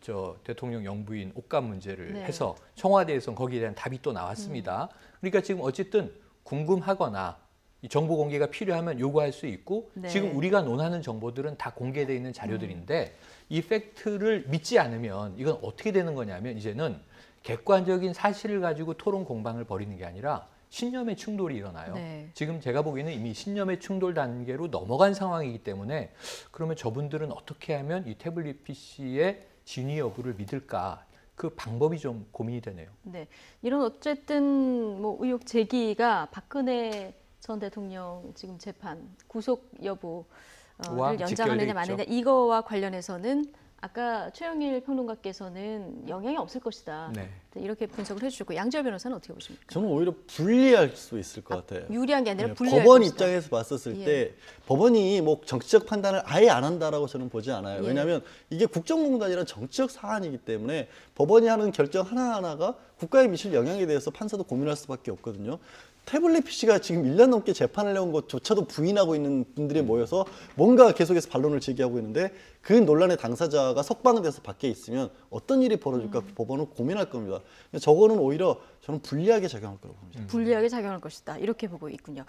[SPEAKER 2] 대통령 영부인 옷감 문제를
[SPEAKER 1] 네.
[SPEAKER 2] 해서 청와대에서 거기에 대한 답이 또 나왔습니다. 그러니까 지금 어쨌든 궁금하거나 이 정보 공개가 필요하면 요구할 수 있고
[SPEAKER 1] 네.
[SPEAKER 2] 지금 우리가 논하는 정보들은 다 공개되어 있는 자료들인데 이 팩트를 믿지 않으면 이건 어떻게 되는 거냐면 이제는 객관적인 사실을 가지고 토론 공방을 벌이는 게 아니라 신념의 충돌이 일어나요.
[SPEAKER 1] 네.
[SPEAKER 2] 지금 제가 보기에는 이미 신념의 충돌 단계로 넘어간 상황이기 때문에 그러면 저분들은 어떻게 하면 이 태블릿 PC의 진위 여부를 믿을까? 그 방법이 좀 고민이 되네요.
[SPEAKER 1] 네, 이런 어쨌든 뭐 의혹 제기가 박근혜 전 대통령 지금 재판 구속 여부를 연장하느냐 마느냐 이거와 관련해서는 아까 최영일 평론가께서는 영향이 없을 것이다.
[SPEAKER 2] 네.
[SPEAKER 1] 이렇게 분석을 해주셨고 양지열 변호사는 어떻게 보십니까?
[SPEAKER 3] 저는 오히려 불리할 수 있을 것 같아요.
[SPEAKER 1] 유리한 게 아니라
[SPEAKER 3] 네,
[SPEAKER 1] 불리할
[SPEAKER 3] 법원
[SPEAKER 1] 것이다.
[SPEAKER 3] 입장에서 봤었을
[SPEAKER 1] 예.
[SPEAKER 3] 때 법원이 뭐 정치적 판단을 아예 안 한다라고 저는 보지 않아요.
[SPEAKER 1] 예.
[SPEAKER 3] 왜냐하면 이게 국정농단이란 정치적 사안이기 때문에 법원이 하는 결정 하나하나가 국가에 미칠 영향에 대해서 판사도 고민할 수밖에 없거든요. 태블릿 PC가 지금 1년 넘게 재판을 해온 것조차도 부인하고 있는 분들이 모여서 뭔가 계속해서 반론을 제기하고 있는데 그 논란의 당사자가 석방돼서 밖에 있으면 어떤 일이 벌어질까 법원은 고민할 겁니다. 저거는 오히려 저는 불리하게 작용할 거라고 봅니다.
[SPEAKER 1] 불리하게 작용할 것이다. 이렇게 보고 있군요.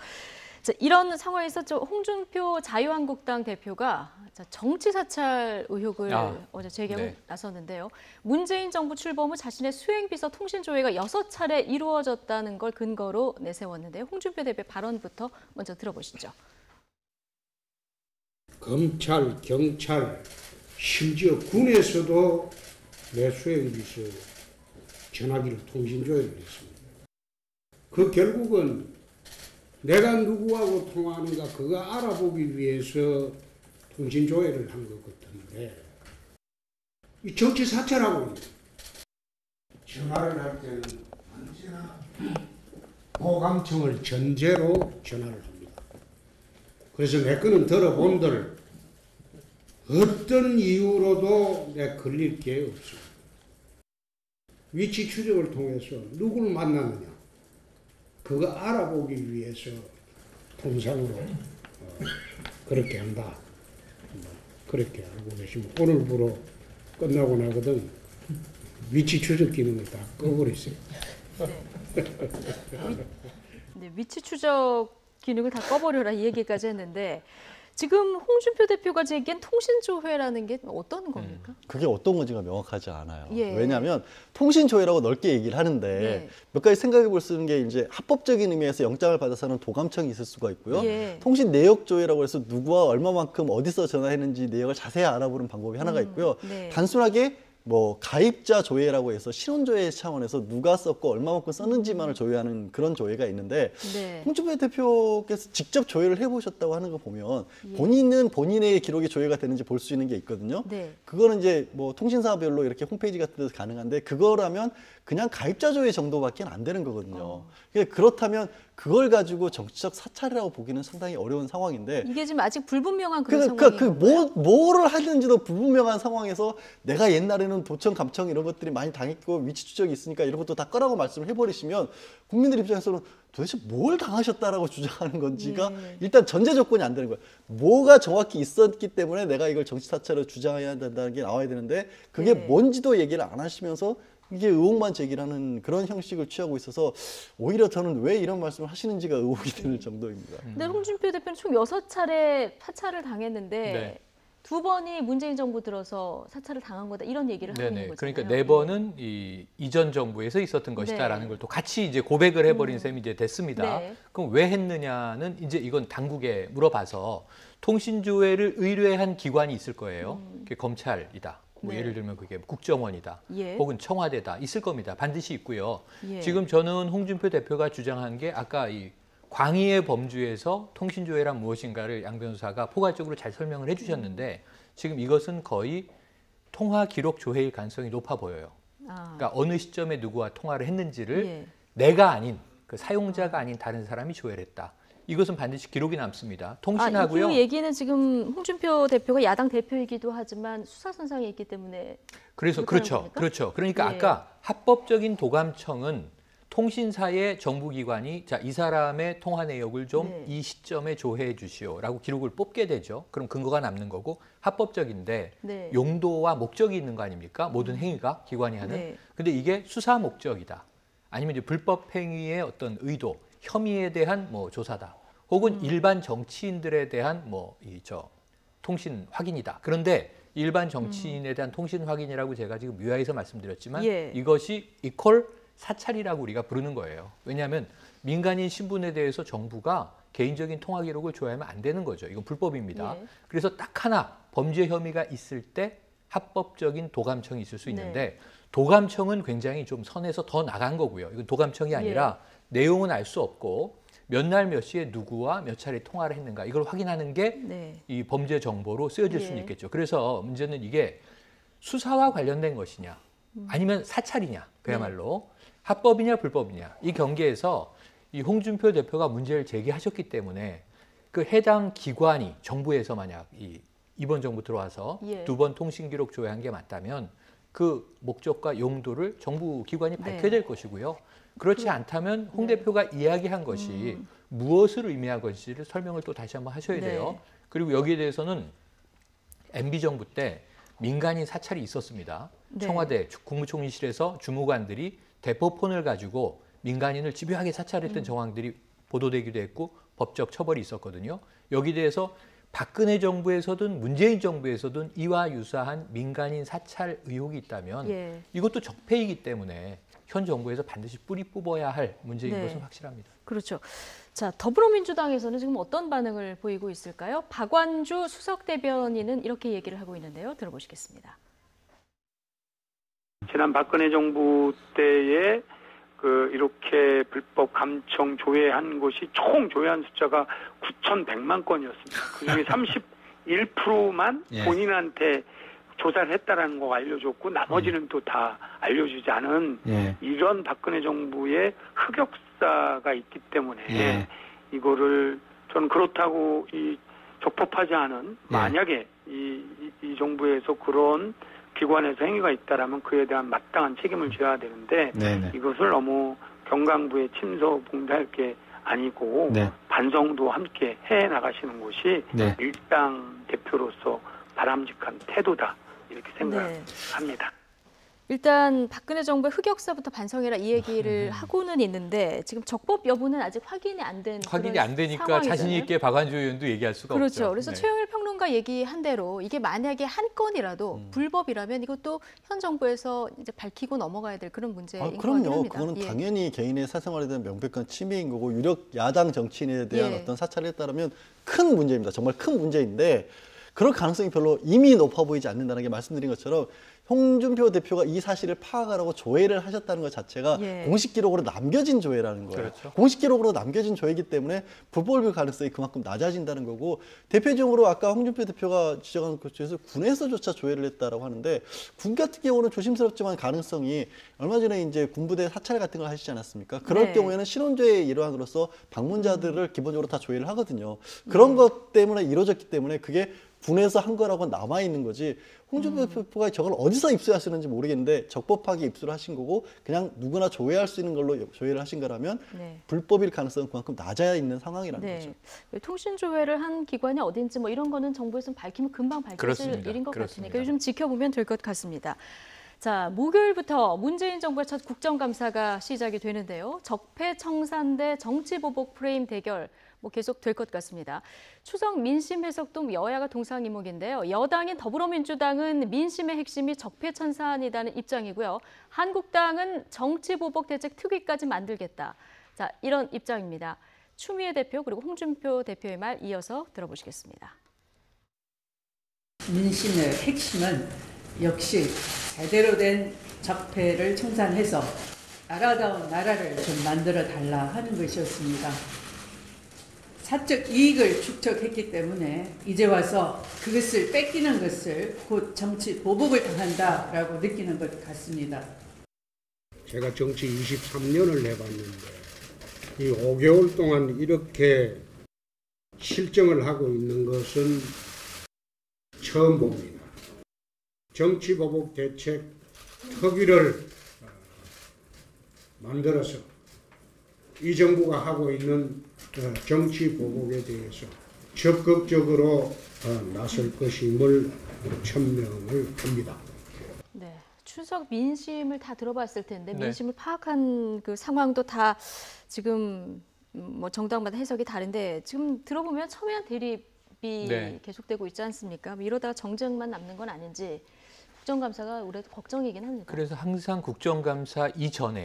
[SPEAKER 1] 자, 이런 상황에서 홍준표 자유한국당 대표가 정치 사찰 의혹을 어제 제기하고
[SPEAKER 2] 네.
[SPEAKER 1] 나섰는데요. 문재인 정부 출범 후 자신의 수행비서 통신 조회가 6차례 이루어졌다는 걸 근거로 내세웠는데요. 홍준표 대표 발언부터 먼저 들어보시죠.
[SPEAKER 10] 검찰, 경찰, 심지어 군에서도 내 수행비서 전화기를 통신 조회를 했습니다. 그 결국은 내가 누구하고 통화하는가 그거 알아보기 위해서 통신 조회를 한 것 같은데 이 정치 사찰하고 전화를 할 때는 언제나 보감청을 전제로 전화를 합니다. 그래서 내 거는 들어본들 어떤 이유로도 내 걸릴 게 없습니다. 위치 추적을 통해서 누구를 만났느냐 그거 알아보기 위해서 통상으로 그렇게 한다. 그렇게 알고 계시면 오늘부로 끝나고 나거든 위치 추적 기능을 다 꺼버렸어요.
[SPEAKER 1] 네, 위치 추적 기능을 다 꺼버려라 이 얘기까지 했는데 지금 홍준표 대표가 제기한 통신조회라는 게 어떤 겁니까?
[SPEAKER 3] 그게 어떤 건지가 명확하지 않아요.
[SPEAKER 1] 예.
[SPEAKER 3] 왜냐하면 통신조회라고 넓게 얘기를 하는데
[SPEAKER 1] 예.
[SPEAKER 3] 몇 가지 생각해 볼 수 있는 게 이제 합법적인 의미에서 영장을 받아서 하는 도감청이 있을 수가 있고요.
[SPEAKER 1] 예.
[SPEAKER 3] 통신 내역조회라고 해서 누구와 얼마만큼 어디서 전화했는지 내역을 자세히 알아보는 방법이 하나가 있고요.
[SPEAKER 1] 네.
[SPEAKER 3] 단순하게 뭐 가입자 조회라고 해서 신원조회 차원에서 누가 썼고 얼마만큼 썼는지만을 조회하는 그런 조회가 있는데
[SPEAKER 1] 네.
[SPEAKER 3] 홍준표 대표께서 직접 조회를 해보셨다고 하는 거 보면
[SPEAKER 1] 예.
[SPEAKER 3] 본인은 본인의 기록이 조회가 되는지 볼 수 있는 게 있거든요.
[SPEAKER 1] 네.
[SPEAKER 3] 그거는 이제 뭐 통신사별로 이렇게 홈페이지 같은 데서 가능한데 그거라면 그냥 가입자 조회 정도밖에 안 되는 거거든요. 그렇다면 그걸 가지고 정치적 사찰이라고 보기는 상당히 어려운 상황인데
[SPEAKER 1] 이게 지금 아직 불분명한 그런 상황이에요.
[SPEAKER 3] 뭐를 하는지도 불분명한 상황에서 내가 옛날에는 도청, 감청 이런 것들이 많이 당했고 위치 추적이 있으니까 이런 것도 다 꺼라고 말씀을 해버리시면 국민들 입장에서는 도대체 뭘 당하셨다라고 주장하는 건지가 일단 전제 조건이 안 되는 거예요. 뭐가 정확히 있었기 때문에 내가 이걸 정치 사찰을 주장해야 된다는 게 나와야 되는데 그게 뭔지도 얘기를 안 하시면서 이게 의혹만 제기하는 그런 형식을 취하고 있어서 오히려 저는 왜 이런 말씀을 하시는지가 의혹이 되는 정도입니다.
[SPEAKER 1] 근데 홍준표 대표는 총 6차례 사찰을 당했는데
[SPEAKER 2] 네.
[SPEAKER 1] 2번이 문재인 정부 들어서 사찰을 당한 거다 이런 얘기를 하고 있는 거잖아요.
[SPEAKER 2] 그러니까 4번은 이 이전 정부에서 있었던 것이다라는
[SPEAKER 1] 네.
[SPEAKER 2] 걸 또 같이 이제 고백을 해버린 셈이 이제 됐습니다.
[SPEAKER 1] 네.
[SPEAKER 2] 그럼 왜 했느냐는 이제 이건 당국에 물어봐서 통신조회를 의뢰한 기관이 있을 거예요. 그게 검찰이다. 뭐
[SPEAKER 1] 네.
[SPEAKER 2] 예를 들면 그게 국정원이다.
[SPEAKER 1] 예.
[SPEAKER 2] 혹은 청와대다. 있을 겁니다. 반드시 있고요.
[SPEAKER 1] 예.
[SPEAKER 2] 지금 저는 홍준표 대표가 주장한 게 아까 이 광의의 범주에서 통신조회란 무엇인가를 양 변호사가 포괄적으로 잘 설명을 해주셨는데 지금 이것은 거의 통화 기록 조회일 가능성이 높아 보여요. 그러니까 어느 시점에 누구와 통화를 했는지를 내가 아닌 그 사용자가 아닌 다른 사람이 조회를 했다. 이것은 반드시 기록이 남습니다. 통신하고요.
[SPEAKER 1] 그 얘기는 지금 홍준표 대표가 야당 대표이기도 하지만 수사선상에 있기 때문에
[SPEAKER 2] 그래서 그렇죠. 그러니까
[SPEAKER 1] 예.
[SPEAKER 2] 아까 합법적인 도감청은 통신사의 정부기관이 자, 이 사람의 통화 내역을 좀 이 시점에 조회해 주시오라고 기록을 뽑게 되죠. 그럼 근거가 남는 거고 합법적인데 용도와 목적이 있는 거 아닙니까? 모든 행위가 기관이 하는. 근데 이게 수사 목적이다. 아니면 이제 불법 행위의 어떤 의도, 혐의에 대한 뭐 조사다. 혹은 일반 정치인들에 대한 통신 확인이다. 그런데 일반 정치인에 대한 통신 확인이라고 제가 지금 유야해서 말씀드렸지만 이것이 이퀄 사찰이라고 우리가 부르는 거예요. 왜냐하면 민간인 신분에 대해서 정부가 개인적인 통화 기록을 조회하면 안 되는 거죠. 이건 불법입니다. 그래서 딱 하나 범죄 혐의가 있을 때 합법적인 도감청이 있을 수 있는데 도감청은 굉장히 좀 선에서 더 나간 거고요. 이건 도감청이 아니라 내용은 알 수 없고 몇 날 몇 시에 누구와 몇 차례 통화를 했는가 이걸 확인하는 게 이 범죄 정보로 쓰여질 수는 있겠죠. 그래서 문제는 이게 수사와 관련된 것이냐 아니면 사찰이냐 그야말로 합법이냐 불법이냐 이 경계에서 이 홍준표 대표가 문제를 제기하셨기 때문에 그 해당 기관이 정부에서 만약 이번 정부 들어와서 두 번 통신 기록 조회한 게 맞다면 그 목적과 용도를 정부 기관이 밝혀야 될 것이고요. 그렇지 않다면 홍 대표가 이야기한 것이 무엇을 의미한 것인지를 설명을 또 다시 한번 하셔야 돼요. 그리고 여기에 대해서는 MB 정부 때 민간인 사찰이 있었습니다. 청와대 국무총리실에서 주무관들이 대포폰을 가지고 민간인을 집요하게 사찰했던 정황들이 보도되기도 했고 법적 처벌이 있었거든요. 여기에 대해서 박근혜 정부에서든 문재인 정부에서든 이와 유사한 민간인 사찰 의혹이 있다면 이것도 적폐이기 때문에 현 정부에서 반드시 뿌리 뽑아야 할 문제인 것은 확실합니다.
[SPEAKER 1] 그렇죠. 자, 더불어민주당에서는 지금 어떤 반응을 보이고 있을까요? 박완주 수석 대변인은 이렇게 얘기를 하고 있는데요. 들어보시겠습니다.
[SPEAKER 11] 지난 박근혜 정부 때에 이렇게 불법 감청 조회한 것이 총 조회한 숫자가 9,100만 건이었습니다. 그중에 31%만 본인한테 조사를 했다라는 거 알려줬고 나머지는 또 다 알려주지 않은 이런 박근혜 정부의 흑역사가 있기 때문에 이거를 저는 그렇다고 적법하지 않은 만약에 이 정부에서 그런 기관에서 행위가 있다라면 그에 대한 마땅한 책임을 져야 되는데 이것을 너무 경강부에 침소봉대할 게 아니고 반성도 함께 해 나가시는 것이 일당 대표로서 바람직한 태도다 이렇게 생각합니다.
[SPEAKER 1] 일단 박근혜 정부의 흑역사부터 반성해라 이 얘기를 하고는 있는데 지금 적법 여부는 아직 확인이 안 된
[SPEAKER 2] 확인이 안 되니까 자신 있게 박완주 의원도 얘기할 수가 없죠.
[SPEAKER 1] 그렇죠. 그래서 최영일 평론가 얘기한 대로 이게 만약에 한 건이라도 불법이라면 이것도 현 정부에서 이제 밝히고 넘어가야 될 그런 문제인 것 같긴 합니다.
[SPEAKER 3] 그럼요. 그거는 당연히 개인의 사생활에 대한 명백한 침해인 거고 유력 야당 정치인에 대한 어떤 사찰에 따르면 큰 문제입니다. 정말 큰 문제인데 그럴 가능성이 별로 이미 높아 보이지 않는다는 게 말씀드린 것처럼 홍준표 대표가 이 사실을 파악하라고 조회를 하셨다는 것 자체가 공식 기록으로 남겨진 조회라는 거예요. 공식 기록으로 남겨진 조회이기 때문에 불법일 가능성이 그만큼 낮아진다는 거고 대표적으로 아까 홍준표 대표가 지적한 것에서 군에서조차 조회를 했다라고 하는데 군 같은 경우는 조심스럽지만 가능성이 얼마 전에 이제 군부대 사찰 같은 걸 하시지 않았습니까? 그럴 경우에는 신원조회의 일환으로서 방문자들을 기본적으로 다 조회를 하거든요. 그런 것 때문에 이루어졌기 때문에 그게 군에서 한 거라고 남아있는 거지 홍준표 대표가 저걸 어디서 입수하시는지 모르겠는데 적법하게 입수를 하신 거고 그냥 누구나 조회할 수 있는 걸로 조회를 하신 거라면 불법일 가능성은 그만큼 낮아 있는 상황이라는 거죠.
[SPEAKER 1] 통신 조회를 한 기관이 어딘지 뭐 이런 거는 정부에서는 밝히면 금방 밝혀질 일인 것 같으니까 좀 지켜보면 될 것 같습니다. 자, 목요일부터 문재인 정부의 첫 국정감사가 시작이 되는데요. 적폐청산 대 정치보복 프레임 대결 계속 될 것 같습니다. 추석 민심 해석도 여야가 동상이목인데요. 여당인 더불어민주당은 민심의 핵심이 적폐청산이라는 입장이고요. 한국당은 정치보복 대책 특위까지 만들겠다. 자, 이런 입장입니다. 추미애 대표 그리고 홍준표 대표의 말 이어서 들어보시겠습니다.
[SPEAKER 12] 민심의 핵심은 역시 제대로 된 적폐를 청산해서 나라다운 나라를 좀 만들어 달라 하는 것이었습니다. 사적 이익을 축적했기 때문에 이제 와서 그것을 뺏기는 것을 곧 정치 보복을 당한다라고 느끼는 것 같습니다.
[SPEAKER 10] 제가 정치 23년을 해봤는데 이 5개월 동안 이렇게 실정을 하고 있는 것은 처음 봅니다. 정치보복 대책 특위를 만들어서 이 정부가 하고 있는 정치보복에 대해서 적극적으로 나설 것임을 천명을 합니다.
[SPEAKER 1] 네, 추석 민심을 다 들어봤을 텐데
[SPEAKER 2] 네.
[SPEAKER 1] 민심을 파악한 그 상황도 다 지금 뭐 정당마다 해석이 다른데 지금 들어보면 첨예한 대립이
[SPEAKER 2] 네.
[SPEAKER 1] 계속되고 있지 않습니까? 뭐 이러다가 정쟁만 남는 건 아닌지 국정감사가 올해 걱정이긴 합니다.
[SPEAKER 2] 그래서 항상 국정감사 이전에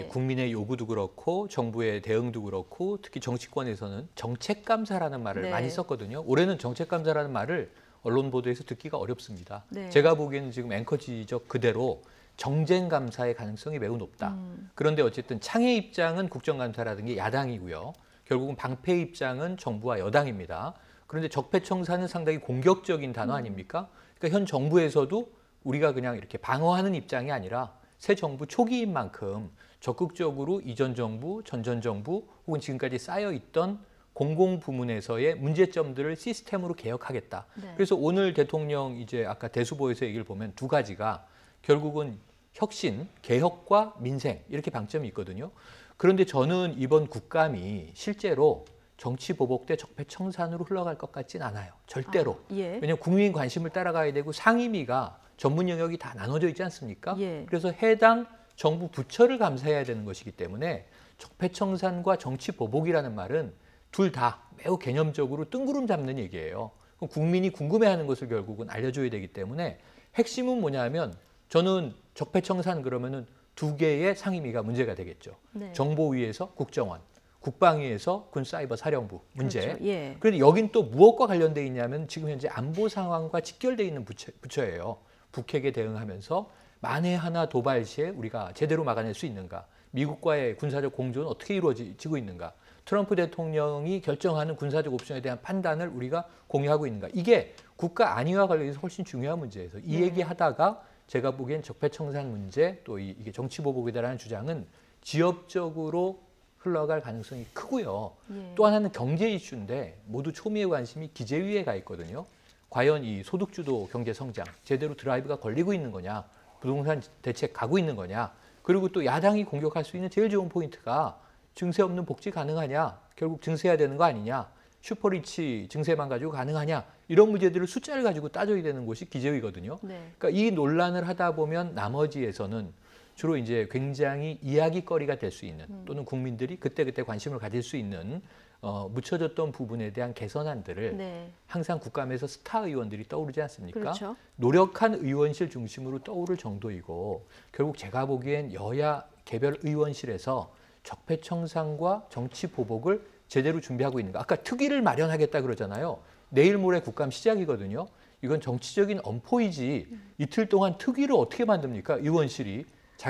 [SPEAKER 1] 예.
[SPEAKER 2] 국민의 요구도 그렇고 정부의 대응도 그렇고 특히 정치권에서는 정책감사라는 말을
[SPEAKER 1] 네.
[SPEAKER 2] 많이 썼거든요. 올해는 정책감사라는 말을 언론 보도에서 듣기가 어렵습니다.
[SPEAKER 1] 네.
[SPEAKER 2] 제가 보기에는 지금 앵커 지적 그대로 정쟁감사의 가능성이 매우 높다. 그런데 어쨌든 창의 입장은 국정감사라는 게 야당이고요. 결국은 방패 입장은 정부와 여당입니다. 그런데 적폐청산은 상당히 공격적인 단어 아닙니까? 그러니까 현 정부에서도 우리가 그냥 이렇게 방어하는 입장이 아니라 새 정부 초기인 만큼 적극적으로 이전 정부, 전전 정부 혹은 지금까지 쌓여있던 공공부문에서의 문제점들을 시스템으로 개혁하겠다.
[SPEAKER 1] 네.
[SPEAKER 2] 그래서 오늘 대통령 이제 아까 대수보에서 얘기를 보면 두 가지가 결국은 혁신, 개혁과 민생 이렇게 방점이 있거든요. 그런데 저는 이번 국감이 실제로 정치 보복 대 적폐 청산으로 흘러갈 것 같진 않아요. 절대로.
[SPEAKER 1] 예.
[SPEAKER 2] 왜냐하면 국민 관심을 따라가야 되고 상임위가 전문 영역이 다 나눠져 있지 않습니까?
[SPEAKER 1] 예.
[SPEAKER 2] 그래서 해당 정부 부처를 감사해야 되는 것이기 때문에 적폐 청산과 정치 보복이라는 말은 둘 다 매우 개념적으로 뜬구름 잡는 얘기예요. 그럼 국민이 궁금해하는 것을 결국은 알려줘야 되기 때문에 핵심은 뭐냐면 저는 적폐 청산 그러면은 두 개의 상임위가 문제가 되겠죠.
[SPEAKER 1] 네.
[SPEAKER 2] 정보위에서 국정원, 국방위에서 군사이버사령부 문제.
[SPEAKER 1] 그렇죠. 예.
[SPEAKER 2] 그런데 여긴 또 무엇과 관련돼 있냐면 지금 현재 안보 상황과 직결돼 있는 부처예요. 북핵에 대응하면서 만에 하나 도발 시에 우리가 제대로 막아낼 수 있는가? 미국과의 군사적 공조는 어떻게 이루어지고 있는가? 트럼프 대통령이 결정하는 군사적 옵션에 대한 판단을 우리가 공유하고 있는가? 이게 국가 안위와 관련해서 훨씬 중요한 문제에서 이 얘기하다가 제가 보기엔 적폐청산 문제 또 이게 정치보복이다라는 주장은 지역적으로 흘러갈 가능성이 크고요.
[SPEAKER 1] 예.
[SPEAKER 2] 또 하나는 경제 이슈인데 모두 초미의 관심이 기재위에 가 있거든요. 과연 이 소득주도 경제 성장 제대로 드라이브가 걸리고 있는 거냐, 부동산 대책 가고 있는 거냐, 그리고 또 야당이 공격할 수 있는 제일 좋은 포인트가 증세 없는 복지 가능하냐, 결국 증세해야 되는 거 아니냐, 슈퍼리치 증세만 가지고 가능하냐, 이런 문제들을 숫자를 가지고 따져야 되는 곳이 기재위거든요.
[SPEAKER 1] 네.
[SPEAKER 2] 그러니까 이 논란을 하다 보면 나머지에서는 주로 이제 굉장히 이야기거리가 될 수 있는 또는 국민들이 그때그때 관심을 가질 수 있는 묻혀졌던 부분에 대한 개선안들을
[SPEAKER 1] 네.
[SPEAKER 2] 항상 국감에서 스타 의원들이 떠오르지 않습니까?
[SPEAKER 1] 그렇죠.
[SPEAKER 2] 노력한 의원실 중심으로 떠오를 정도이고 결국 제가 보기엔 여야 개별 의원실에서 적폐청산과 정치보복을 제대로 준비하고 있는가. 아까 특위를 마련하겠다 그러잖아요. 내일 모레 국감 시작이거든요. 이건 정치적인 엄포이지 이틀 동안 특위를 어떻게 만듭니까? 의원실이.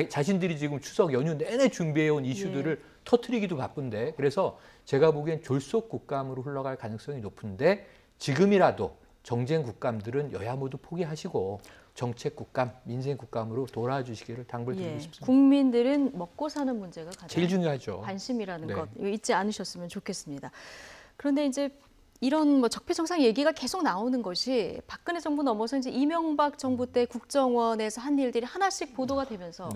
[SPEAKER 2] 자신들이 지금 추석 연휴 내내 준비해온 이슈들을 터뜨리기도 바쁜데 그래서 제가 보기엔 졸속 국감으로 흘러갈 가능성이 높은데 지금이라도 정쟁 국감들은 여야 모두 포기하시고 정책 국감, 민생 국감으로 돌아주시기를 당부드리고 싶습니다.
[SPEAKER 1] 국민들은 먹고 사는 문제가 가장
[SPEAKER 2] 제일 중요하죠.
[SPEAKER 1] 관심이라는
[SPEAKER 2] 네.
[SPEAKER 1] 것 이거 잊지 않으셨으면 좋겠습니다. 그런데 이제 이런 뭐 적폐청산 얘기가 계속 나오는 것이 박근혜 정부 넘어서 이제 이명박 정부 때 국정원에서 한 일들이 하나씩 보도가 되면서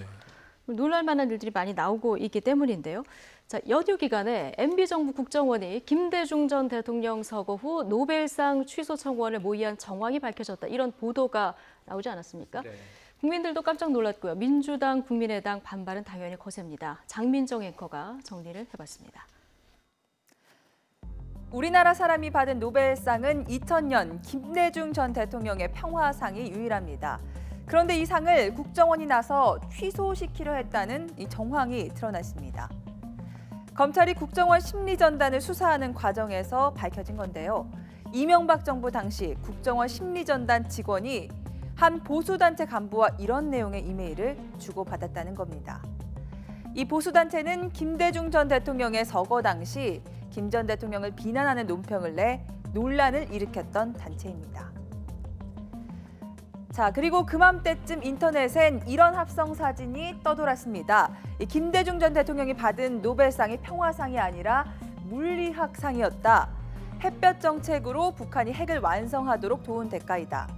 [SPEAKER 1] 놀랄만한 일들이 많이 나오고 있기 때문인데요. 자, 연휴 기간에 MB정부 국정원이 김대중 전 대통령 서거 후 노벨상 취소 청원을 모의한 정황이 밝혀졌다. 이런 보도가 나오지 않았습니까?
[SPEAKER 2] 네.
[SPEAKER 1] 국민들도 깜짝 놀랐고요. 민주당, 국민의당 반발은 당연히 거셉니다. 장민정 앵커가 정리를 해봤습니다.
[SPEAKER 13] 우리나라 사람이 받은 노벨상은 2000년 김대중 전 대통령의 평화상이 유일합니다. 그런데 이 상을 국정원이 나서 취소시키려 했다는 이 정황이 드러났습니다. 검찰이 국정원 심리전단을 수사하는 과정에서 밝혀진 건데요. 이명박 정부 당시 국정원 심리전단 직원이 한 보수단체 간부와 이런 내용의 이메일을 주고받았다는 겁니다. 이 보수단체는 김대중 전 대통령의 서거 당시 김 전 대통령을 비난하는 논평을 내 논란을 일으켰던 단체입니다. 자, 그리고 그맘때쯤 인터넷엔 이런 합성 사진이 떠돌았습니다. 이 김대중 전 대통령이 받은 노벨상이 평화상이 아니라 물리학상이었다. 햇볕 정책으로 북한이 핵을 완성하도록 도운 대가이다.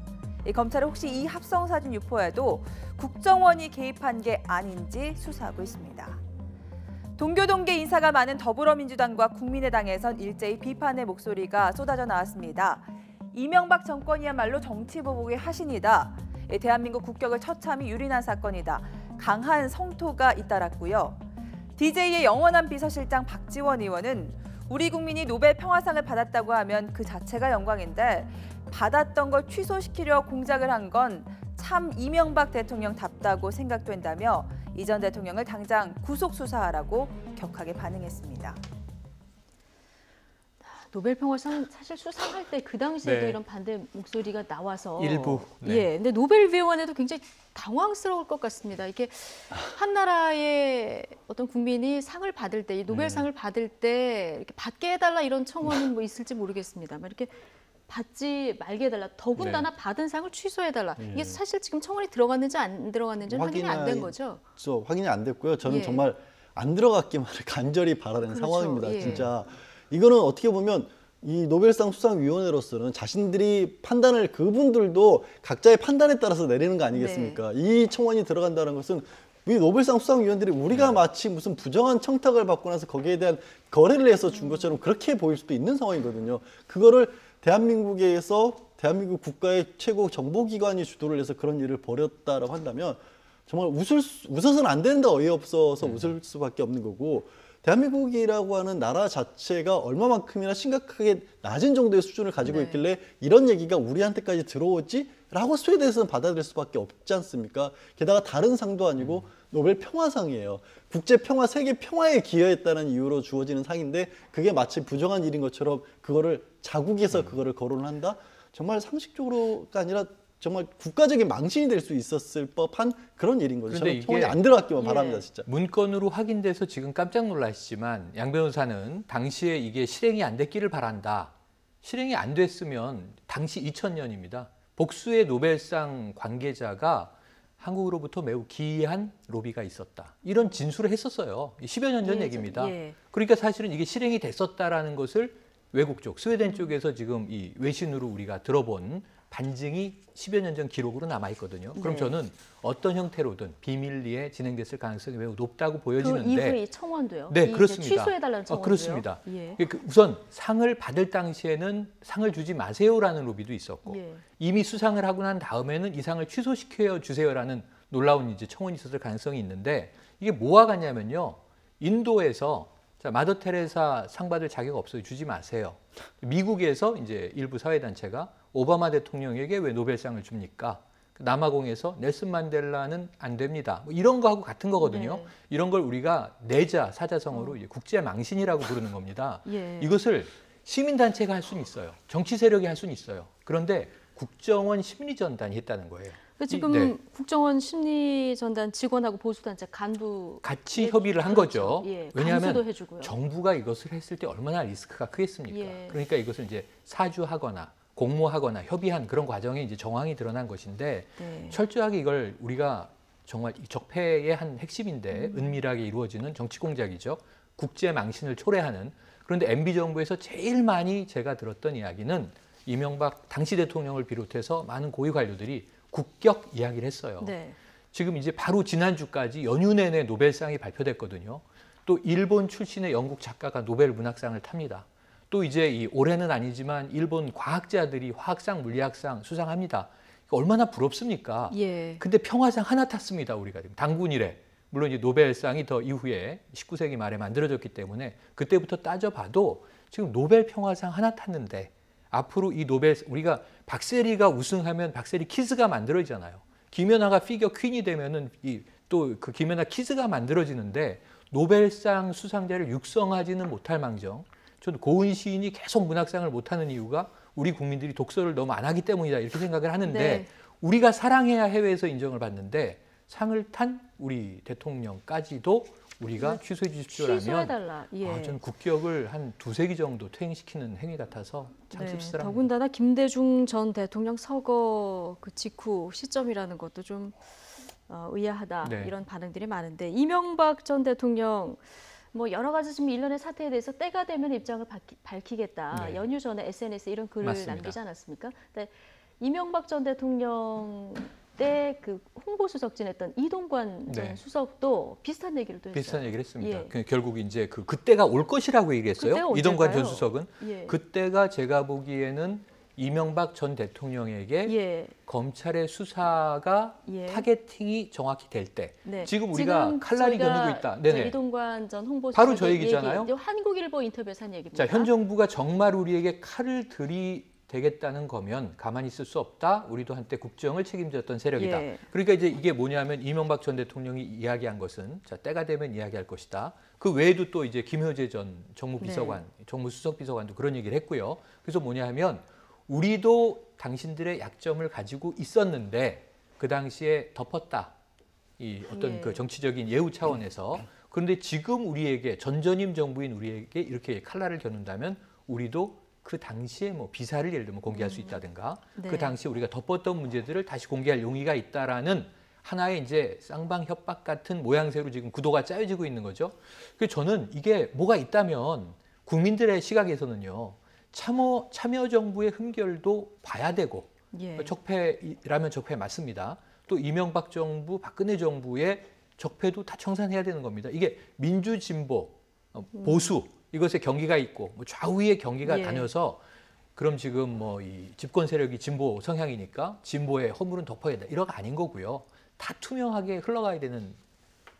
[SPEAKER 13] 검찰은 혹시 이 합성사진 유포에도 국정원이 개입한 게 아닌지 수사하고 있습니다. 동교동계 인사가 많은 더불어민주당과 국민의당에선 일제히 비판의 목소리가 쏟아져 나왔습니다. 이명박 정권이야말로 정치보복의 하신이다. 대한민국 국격을 처참히 유린한 사건이다. 강한 성토가 잇따랐고요. DJ의 영원한 비서실장 박지원 의원은 우리 국민이 노벨 평화상을 받았다고 하면 그 자체가 영광인데 받았던 걸 취소시키려 공작을 한 건 참 이명박 대통령답다고 생각된다며 이 전 대통령을 당장 구속 수사하라고 격하게 반응했습니다.
[SPEAKER 1] 노벨 평화상 사실 수상할 때 그 당시에도
[SPEAKER 2] 네.
[SPEAKER 1] 이런 반대 목소리가 나와서
[SPEAKER 2] 일부. 네.
[SPEAKER 1] 예, 근데 노벨위원회도 굉장히 당황스러울 것 같습니다. 이게 한 나라의 어떤 국민이 상을 받을 때, 이 노벨상을 받을 때 이렇게 받게 해달라 이런 청원은 뭐 있을지 모르겠습니다만 이렇게 받지 말게 해달라. 더군다나 받은 상을 취소해달라. 이게 사실 지금 청원이 들어갔는지 안 들어갔는지는 확인이 안 된 거죠?
[SPEAKER 3] 확인이 안 됐고요. 저는
[SPEAKER 1] 예.
[SPEAKER 3] 정말 안 들어갔기만을 간절히 바라는
[SPEAKER 1] 그렇죠.
[SPEAKER 3] 상황입니다.
[SPEAKER 1] 예.
[SPEAKER 3] 진짜 이거는 어떻게 보면 이 노벨상 수상위원회로서는 자신들이 판단을 그분들도 각자의 판단에 따라서 내리는 거 아니겠습니까? 이 청원이 들어간다는 것은 이 노벨상 수상위원들이 우리가 마치 무슨 부정한 청탁을 받고 나서 거기에 대한 거래를 해서 준 것처럼 그렇게 보일 수도 있는 상황이거든요. 그거를 대한민국에서 대한민국 국가의 최고 정보기관이 주도를 해서 그런 일을 벌였다라고 한다면 정말 웃어서는 안 되는데 어이없어서 웃을 수밖에 없는 거고 대한민국이라고 하는 나라 자체가 얼마만큼이나 심각하게 낮은 정도의 수준을 가지고 있길래 이런 얘기가 우리한테까지 들어오지? 라고 스웨덴에서는 받아들일 수밖에 없지 않습니까? 게다가 다른 상도 아니고 노벨 평화상이에요. 국제평화, 세계평화에 기여했다는 이유로 주어지는 상인데 그게 마치 부정한 일인 것처럼 그거를 자국에서 그거를 거론을 한다? 정말 상식적으로가 아니라 정말 국가적인 망신이 될 수 있었을 법한 그런 일인 거죠. 저는 청원이 안 들어갔기만 바랍니다, 진짜.
[SPEAKER 2] 문건으로 확인돼서 지금 깜짝 놀라시지만 양 변호사는 당시에 이게 실행이 안 됐기를 바란다. 실행이 안 됐으면 당시 2000년입니다. 복수의 노벨상 관계자가 한국으로부터 매우 기이한 로비가 있었다. 이런 진술을 했었어요. 10여 년 전 얘기입니다. 그러니까 사실은 이게 실행이 됐었다라는 것을 외국 쪽, 스웨덴 쪽에서 지금 이 외신으로 우리가 들어본 반증이 10여 년 전 기록으로 남아있거든요. 그럼 저는 어떤 형태로든 비밀리에 진행됐을 가능성이 매우 높다고 보여지는데.
[SPEAKER 1] 그 이후에 이 청원도요?
[SPEAKER 2] 네, 그렇습니다.
[SPEAKER 1] 취소해달라는 청원도요?
[SPEAKER 2] 그렇습니다. 우선 상을 받을 당시에는 상을 주지 마세요라는 로비도 있었고 이미 수상을 하고 난 다음에는 이 상을 취소시켜 주세요라는 놀라운 이제 청원이 있었을 가능성이 있는데 이게 뭐와 같냐면요. 인도에서 자, 마더 테레사 상 받을 자격 없어요. 주지 마세요. 미국에서 이제 일부 사회단체가 오바마 대통령에게 왜 노벨상을 줍니까? 남아공에서 넬슨 만델라는 안 됩니다. 뭐 이런 거하고 같은 거거든요. 이런 걸 우리가 내자 사자성어로 이제 국제 망신이라고 부르는 겁니다. 이것을 시민단체가 할 수는 있어요. 정치 세력이 할 수는 있어요. 그런데 국정원 심리전단이 했다는 거예요.
[SPEAKER 1] 지금 국정원 심리전단 직원하고 보수단체 간부
[SPEAKER 2] 같이 협의를 한 거죠. 왜냐하면
[SPEAKER 1] 해주고요.
[SPEAKER 2] 정부가 이것을 했을 때 얼마나 리스크가 크겠습니까? 그러니까 이것을 이제 사주하거나 공모하거나 협의한 그런 과정에 이제 정황이 드러난 것인데 철저하게 이걸 우리가 정말 적폐의 한 핵심인데 은밀하게 이루어지는 정치 공작이죠. 국제 망신을 초래하는. 그런데 MB 정부에서 제일 많이 제가 들었던 이야기는 이명박 당시 대통령을 비롯해서 많은 고위 관료들이 국격 이야기를 했어요. 지금 이제 바로 지난주까지 연휴 내내 노벨상이 발표됐거든요. 또 일본 출신의 영국 작가가 노벨 문학상을 탑니다. 또 이제 이 올해는 아니지만 일본 과학자들이 화학상, 물리학상 수상합니다. 얼마나 부럽습니까? 근데 평화상 하나 탔습니다. 우리가 지금 당군 이래. 물론 이제 노벨상이 더 이후에 19세기 말에 만들어졌기 때문에 그때부터 따져봐도 지금 노벨 평화상 하나 탔는데 앞으로 이 노벨 우리가 박세리가 우승하면 박세리 키즈가 만들어지잖아요. 김연아가 피겨 퀸이 되면은 또 그 김연아 키즈가 만들어지는데 노벨상 수상자를 육성하지는 못할 망정. 저는 고은 시인이 계속 문학상을 못하는 이유가 우리 국민들이 독서를 너무 안 하기 때문이다 이렇게 생각을 하는데 우리가 사랑해야 해외에서 인정을 받는데 상을 탄 우리 대통령까지도 우리가 취소해 주십시오라면 저는 국격을 한 2세기 정도 퇴행시키는 행위 같아서 참 씁쓸합니다.
[SPEAKER 1] 더군다나 김대중 전 대통령 서거 그 직후 시점이라는 것도 좀 의아하다 이런 반응들이 많은데 이명박 전 대통령 뭐 여러 가지 지금 일련의 사태에 대해서 때가 되면 입장을 밝히겠다.
[SPEAKER 2] 네.
[SPEAKER 1] 연휴 전에 SNS에 이런 글을
[SPEAKER 2] 맞습니다.
[SPEAKER 1] 남기지 않았습니까? 근데 이명박 전 대통령 때 그 홍보수석진했던 이동관 전
[SPEAKER 2] 네.
[SPEAKER 1] 수석도 비슷한 얘기를 또 했어요.
[SPEAKER 2] 비슷한 얘기를 했습니다.
[SPEAKER 1] 예.
[SPEAKER 2] 결국 이제 그때가 올 것이라고 얘기했어요.
[SPEAKER 1] 그때가
[SPEAKER 2] 이동관 전
[SPEAKER 1] 언제일까요?
[SPEAKER 2] 수석은.
[SPEAKER 1] 예.
[SPEAKER 2] 그때가 제가 보기에는 이명박 전 대통령에게
[SPEAKER 1] 예.
[SPEAKER 2] 검찰의 수사가
[SPEAKER 1] 예.
[SPEAKER 2] 타겟팅이 정확히 될 때.
[SPEAKER 1] 네.
[SPEAKER 2] 지금 우리가 칼날이
[SPEAKER 1] 저희가
[SPEAKER 2] 겨누고 있다.
[SPEAKER 1] 저
[SPEAKER 2] 네네.
[SPEAKER 1] 이동관 전 홍보수석
[SPEAKER 2] 바로 저 얘기잖아요.
[SPEAKER 1] 한국일보 인터뷰에서 한 얘기입니다.
[SPEAKER 2] 자, 현 정부가 정말 우리에게 칼을 들이대겠다는 거면 가만히 있을 수 없다. 우리도 한때 국정을 책임졌던 세력이다.
[SPEAKER 1] 예.
[SPEAKER 2] 그러니까 이제 이게 뭐냐면 이명박 전 대통령이 이야기한 것은 자, 때가 되면 이야기할 것이다. 그 외에도 또 이제 김효재 전 정무비서관, 정무수석비서관도 그런 얘기를 했고요. 그래서 뭐냐 하면 우리도 당신들의 약점을 가지고 있었는데 그 당시에 덮었다. 이 어떤 그 정치적인 예우 차원에서. 그런데 지금 우리에게 전전임 정부인 우리에게 이렇게 칼날을 겨눈다면 우리도 그 당시에 뭐 비사를 예를 들면 공개할 수 있다든가
[SPEAKER 1] 네.
[SPEAKER 2] 그 당시에 우리가 덮었던 문제들을 다시 공개할 용의가 있다라는 하나의 이제 쌍방 협박 같은 모양새로 지금 구도가 짜여지고 있는 거죠. 그래서 저는 이게 뭐가 있다면 국민들의 시각에서는요. 참여 정부의 흠결도 봐야 되고
[SPEAKER 1] 예.
[SPEAKER 2] 적폐라면 적폐 맞습니다. 또 이명박 정부, 박근혜 정부의 적폐도 다 청산해야 되는 겁니다. 이게 민주 진보, 보수 이것에 경기가 있고 뭐 좌우의 경기가
[SPEAKER 1] 예.
[SPEAKER 2] 다녀서 그럼 지금 뭐 이 집권 세력이 진보 성향이니까 진보의 허물은 덮어야 된다. 이런 거 아닌 거고요. 다 투명하게 흘러가야 되는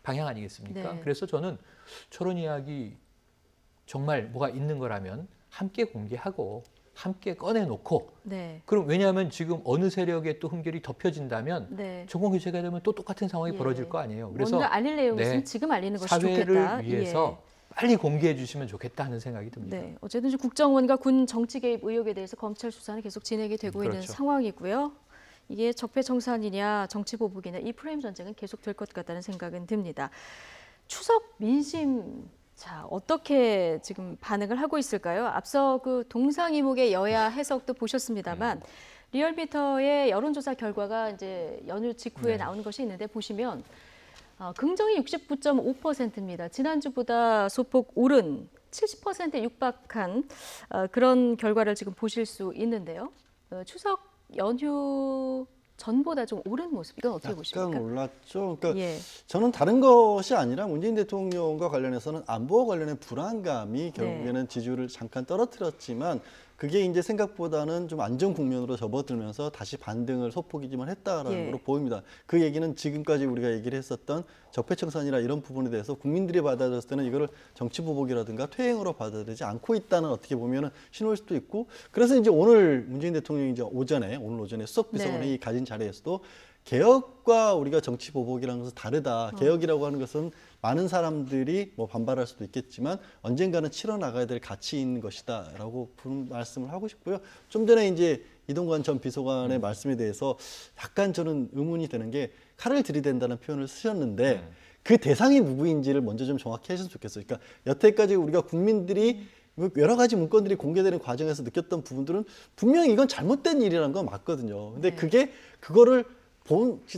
[SPEAKER 2] 방향 아니겠습니까?
[SPEAKER 1] 네.
[SPEAKER 2] 그래서 저는 저런 이야기 정말 뭐가 있는 거라면 함께 공개하고 함께 꺼내놓고
[SPEAKER 1] 네.
[SPEAKER 2] 그럼 왜냐하면 지금 어느 세력의 또 흠결이 덮여진다면
[SPEAKER 1] 네.
[SPEAKER 2] 정권 교체가 되면 또 똑같은 상황이
[SPEAKER 1] 예.
[SPEAKER 2] 벌어질 거 아니에요. 그래서
[SPEAKER 1] 먼저 알릴 내용이 있으면
[SPEAKER 2] 네,
[SPEAKER 1] 지금 알리는 것이
[SPEAKER 2] 사회를
[SPEAKER 1] 좋겠다.
[SPEAKER 2] 위해서 빨리 공개해 주시면 좋겠다 하는 생각이 듭니다.
[SPEAKER 1] 네, 어쨌든 국정원과 군 정치 개입 의혹에 대해서 검찰 수사는 계속 진행이 되고 있는
[SPEAKER 2] 그렇죠.
[SPEAKER 1] 상황이고요. 이게 적폐 청산이냐 정치 보복이냐 이 프레임 전쟁은 계속 될 것 같다는 생각은 듭니다. 추석 민심 자 어떻게 지금 반응을 하고 있을까요? 앞서 그 동상이목의 여야 해석도 보셨습니다만 리얼미터의 여론조사 결과가 이제 연휴 직후에 나오는 것이 있는데 보시면 긍정이 69.5%입니다. 지난주보다 소폭 오른 70%에 육박한 그런 결과를 지금 보실 수 있는데요. 추석 연휴 전보다 좀 오른 모습, 이건 어떻게 보십니까?
[SPEAKER 3] 약간 올랐죠. 그러니까
[SPEAKER 1] 예.
[SPEAKER 3] 저는 다른 것이 아니라 문재인 대통령과 관련해서는 안보와 관련된 불안감이 결국에는 지지율을 잠깐 떨어뜨렸지만 그게 이제 생각보다는 좀 안정 국면으로 접어들면서 다시 반등을 소폭이지만 했다라는 걸로 보입니다. 그 얘기는 지금까지 우리가 얘기를 했었던 적폐청산이나 이런 부분에 대해서 국민들이 받아들였을 때는 이거를 정치보복이라든가 퇴행으로 받아들이지 않고 있다는 어떻게 보면은 신호일 수도 있고 그래서 이제 오늘 문재인 대통령이 이제 오늘 오전에 수석비서관 회의 가진 자리에서도 개혁과 우리가 정치보복이라는 것은 다르다. 개혁이라고 하는 것은 많은 사람들이 뭐 반발할 수도 있겠지만 언젠가는 치러 나가야 될 가치 있는 것이다라고 말씀을 하고 싶고요. 좀 전에 이제 이동관 전 비서관의 말씀에 대해서 약간 저는 의문이 되는 게 칼을 들이댄다는 표현을 쓰셨는데 그 대상이 누구인지를 먼저 좀 정확히 해주셨으면 좋겠어요. 그러니까 여태까지 우리가 국민들이 여러 가지 문건들이 공개되는 과정에서 느꼈던 부분들은 분명히 이건 잘못된 일이라는 건 맞거든요. 근데 그거를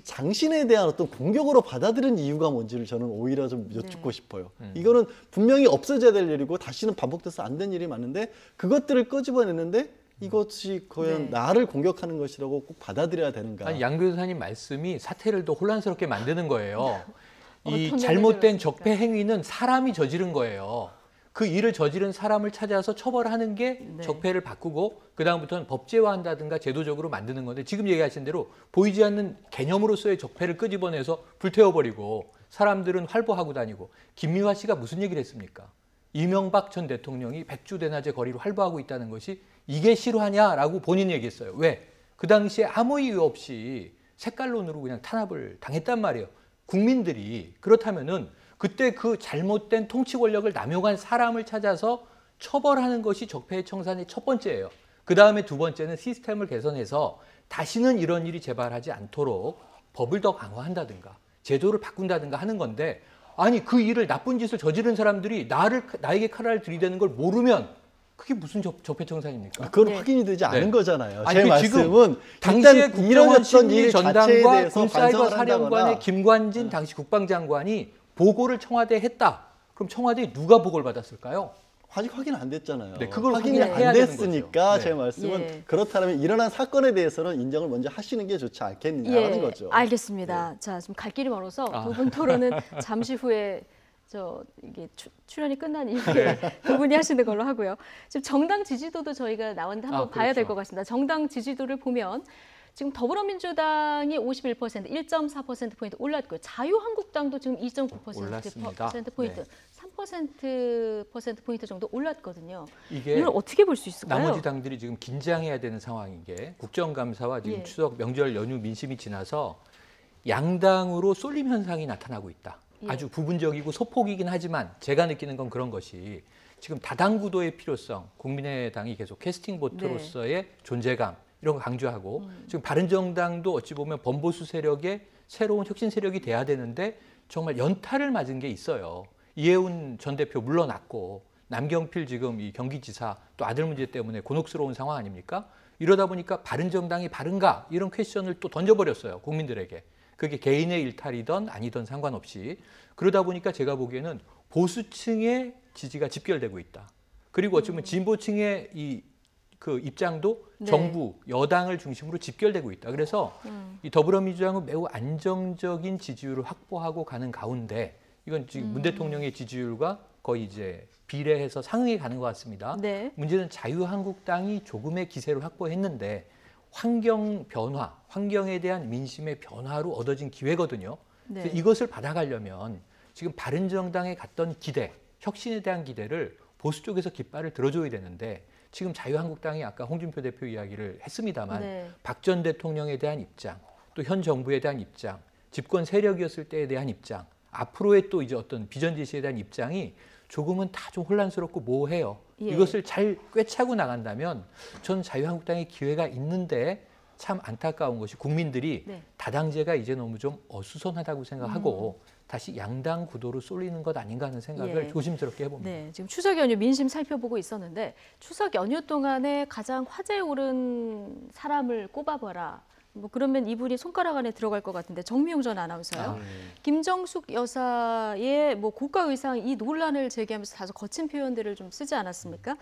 [SPEAKER 3] 당신에 대한 어떤 공격으로 받아들인 이유가 뭔지를 저는 오히려 좀 여쭙고 싶어요. 이거는 분명히 없어져야 될 일이고 다시는 반복돼서 안 된 일이 많은데 그것들을 끄집어내는데 이것이 과연 나를 공격하는 것이라고 꼭 받아들여야 되는가.
[SPEAKER 2] 아니, 양 교수님 말씀이 사태를 더 혼란스럽게 만드는 거예요. 이 잘못된 적폐 행위는 사람이 저지른 거예요. 그 일을 저지른 사람을 찾아서 처벌하는 게 적폐를 바꾸고 그다음부터는 법제화한다든가 제도적으로 만드는 건데 지금 얘기하신 대로 보이지 않는 개념으로서의 적폐를 끄집어내서 불태워버리고 사람들은 활보하고 다니고 김미화 씨가 무슨 얘기를 했습니까? 이명박 전 대통령이 백주대낮에 거리로 활보하고 있다는 것이 이게 실화냐라고 본인이 얘기했어요. 왜? 그 당시에 아무 이유 없이 색깔론으로 그냥 탄압을 당했단 말이에요. 국민들이. 그렇다면은 그때 그 잘못된 통치 권력을 남용한 사람을 찾아서 처벌하는 것이 적폐 청산의 첫 번째예요. 그 다음에 두 번째는 시스템을 개선해서 다시는 이런 일이 재발하지 않도록 법을 더 강화한다든가 제도를 바꾼다든가 하는 건데 아니 그 일을 나쁜 짓을 저지른 사람들이 나에게 칼을 들이대는 걸 모르면 그게 무슨 적폐 청산입니까?
[SPEAKER 3] 그건 확인이 되지 않은 거잖아요.
[SPEAKER 2] 아니,
[SPEAKER 3] 제 말씀은
[SPEAKER 2] 당시에 국정원
[SPEAKER 3] 일
[SPEAKER 2] 심리전담과 군사이버 사령관의 김관진 당시 국방장관이 보고를 청와대에 했다. 그럼 청와대에 누가 보고를 받았을까요?
[SPEAKER 3] 아직 확인 안 됐잖아요.
[SPEAKER 2] 네, 그걸
[SPEAKER 3] 확인이
[SPEAKER 2] 확인해야
[SPEAKER 3] 안
[SPEAKER 2] 되는
[SPEAKER 3] 됐으니까
[SPEAKER 2] 거죠.
[SPEAKER 3] 제
[SPEAKER 2] 네.
[SPEAKER 3] 말씀은 그렇다면 일어난 사건에 대해서는 인정을 먼저 하시는 게 좋지 않겠느냐는 거죠.
[SPEAKER 1] 알겠습니다. 자, 좀 갈 길이 멀어서 두 분 토론은 잠시 후에 이게 출연이 끝난 이후에 두 분이 하시는 걸로 하고요. 지금 정당 지지도도 저희가 나왔는데 한번 봐야 될 것 같습니다. 정당 지지도를 보면 지금 더불어민주당이 51%, 1.4%포인트 올랐고요. 자유한국당도 지금 2.9%포인트, 3%포인트 정도 올랐거든요. 이걸 어떻게 볼 수 있을까요?
[SPEAKER 2] 나머지 당들이 지금 긴장해야 되는 상황인 게 국정감사와 지금 추석 명절 연휴 민심이 지나서 양당으로 쏠림 현상이 나타나고 있다. 아주 부분적이고 소폭이긴 하지만 제가 느끼는 건 그런 것이 지금 다당 구도의 필요성, 국민의당이 계속 캐스팅 보트로서의 존재감 이런 거 강조하고 지금 바른정당도 어찌 보면 범보수 세력의 새로운 혁신 세력이 돼야 되는데 정말 연타를 맞은 게 있어요. 이해운 전 대표 물러났고 남경필 지금 이 경기지사 또 아들 문제 때문에 곤혹스러운 상황 아닙니까? 이러다 보니까 바른정당이 바른가 이런 퀘스천을 또 던져버렸어요. 국민들에게. 그게 개인의 일탈이든 아니든 상관없이. 그러다 보니까 제가 보기에는 보수층의 지지가 집결되고 있다. 그리고 어쩌면 진보층의 그 입장도 정부, 여당을 중심으로 집결되고 있다. 그래서 이 더불어민주당은 매우 안정적인 지지율을 확보하고 가는 가운데 이건 지금 문 대통령의 지지율과 거의 이제 비례해서 상응해 가는 것 같습니다. 문제는 자유한국당이 조금의 기세를 확보했는데 환경 변화, 환경에 대한 민심의 변화로 얻어진 기회거든요. 그래서 이것을 받아가려면 지금 바른정당에 갔던 기대, 혁신에 대한 기대를 보수 쪽에서 깃발을 들어줘야 되는데 지금 자유한국당이 아까 홍준표 대표 이야기를 했습니다만 박 전 대통령에 대한 입장, 또 현 정부에 대한 입장, 집권 세력이었을 때에 대한 입장, 앞으로의 또 이제 어떤 비전 제시에 대한 입장이 조금은 다 좀 혼란스럽고 모호해요. 이것을 잘 꿰차고 나간다면 전 자유한국당의 기회가 있는데 참 안타까운 것이 국민들이 다당제가 이제 너무 좀 어수선하다고 생각하고 다시 양당 구도로 쏠리는 것 아닌가 하는 생각을 조심스럽게 해봅니다.
[SPEAKER 1] 네, 지금 추석 연휴 민심 살펴보고 있었는데 추석 연휴 동안에 가장 화제에 오른 사람을 꼽아봐라. 뭐 그러면 이분이 손가락 안에 들어갈 것 같은데 정미용 전 아나운서요. 김정숙 여사의 뭐 고가 의상 이 논란을 제기하면서 다소 거친 표현들을 좀 쓰지 않았습니까?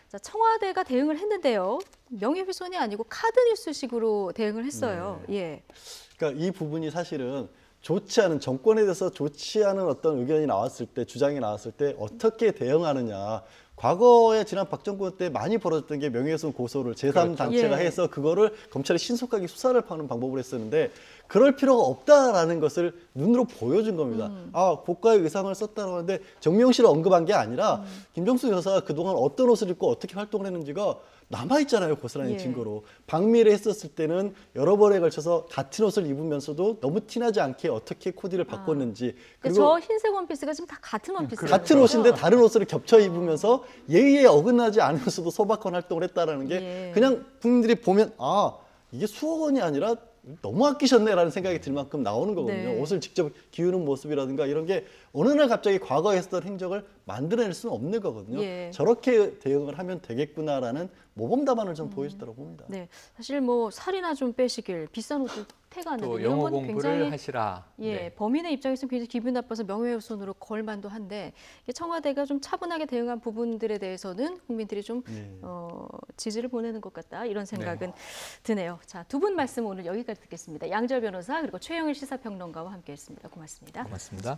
[SPEAKER 1] 자, 청와대가 대응을 했는데요. 명예훼손이 아니고 카드뉴스식으로 대응을 했어요.
[SPEAKER 3] 그러니까 이 부분이 사실은 좋지 않은 정권에 대해서 좋지 않은 어떤 의견이 나왔을 때, 주장이 나왔을 때 어떻게 대응하느냐. 과거에 지난 박 정권 때 많이 벌어졌던 게 명예훼손 고소를 제3단체가 해서 그거를 검찰이 신속하게 수사를 하는 방법을 했었는데 그럴 필요가 없다라는 것을 눈으로 보여준 겁니다. 아, 고가의 의상을 썼다고 하는데 정미용 씨를 언급한 게 아니라 김정숙 여사가 그동안 어떤 옷을 입고 어떻게 활동을 했는지가 남아있잖아요. 고스란히 증거로. 방미를 했었을 때는 여러 번에 걸쳐서 같은 옷을 입으면서도 너무 티나지 않게 어떻게 코디를 바꿨는지.
[SPEAKER 1] 그리고 저 흰색 원피스가 지금 다 같은 원피스예요.
[SPEAKER 3] 같은 옷인데 다른 옷을 겹쳐 입으면서 예의에 어긋나지 않으면서도 소박한 활동을 했다는 게 그냥 국민들이 보면 아, 이게 수억 원이 아니라 너무 아끼셨네라는 생각이 들 만큼 나오는 거거든요. 옷을 직접 기우는 모습이라든가 이런 게 어느 날 갑자기 과거에 했던 행적을 만들어낼 수는 없는 거거든요. 저렇게 대응을 하면 되겠구나라는 모범 답안을 좀 보여줬다고 봅니다.
[SPEAKER 1] 네, 사실 뭐 살이나 좀 빼시길, 비싼 옷을 태가는
[SPEAKER 2] 또
[SPEAKER 1] 이런
[SPEAKER 2] 영어
[SPEAKER 1] 건
[SPEAKER 2] 공부를
[SPEAKER 1] 굉장히
[SPEAKER 2] 하시라.
[SPEAKER 1] 범인의 입장에서는 굉장히 기분 나빠서 명예훼손으로 걸만도 한데 청와대가 좀 차분하게 대응한 부분들에 대해서는 국민들이 좀 지지를 보내는 것 같다 이런 생각은 드네요. 자, 두 분 말씀 오늘 여기까지 듣겠습니다. 양지열 변호사 그리고 최영일 시사평론가와 함께했습니다. 고맙습니다.
[SPEAKER 2] 고맙습니다.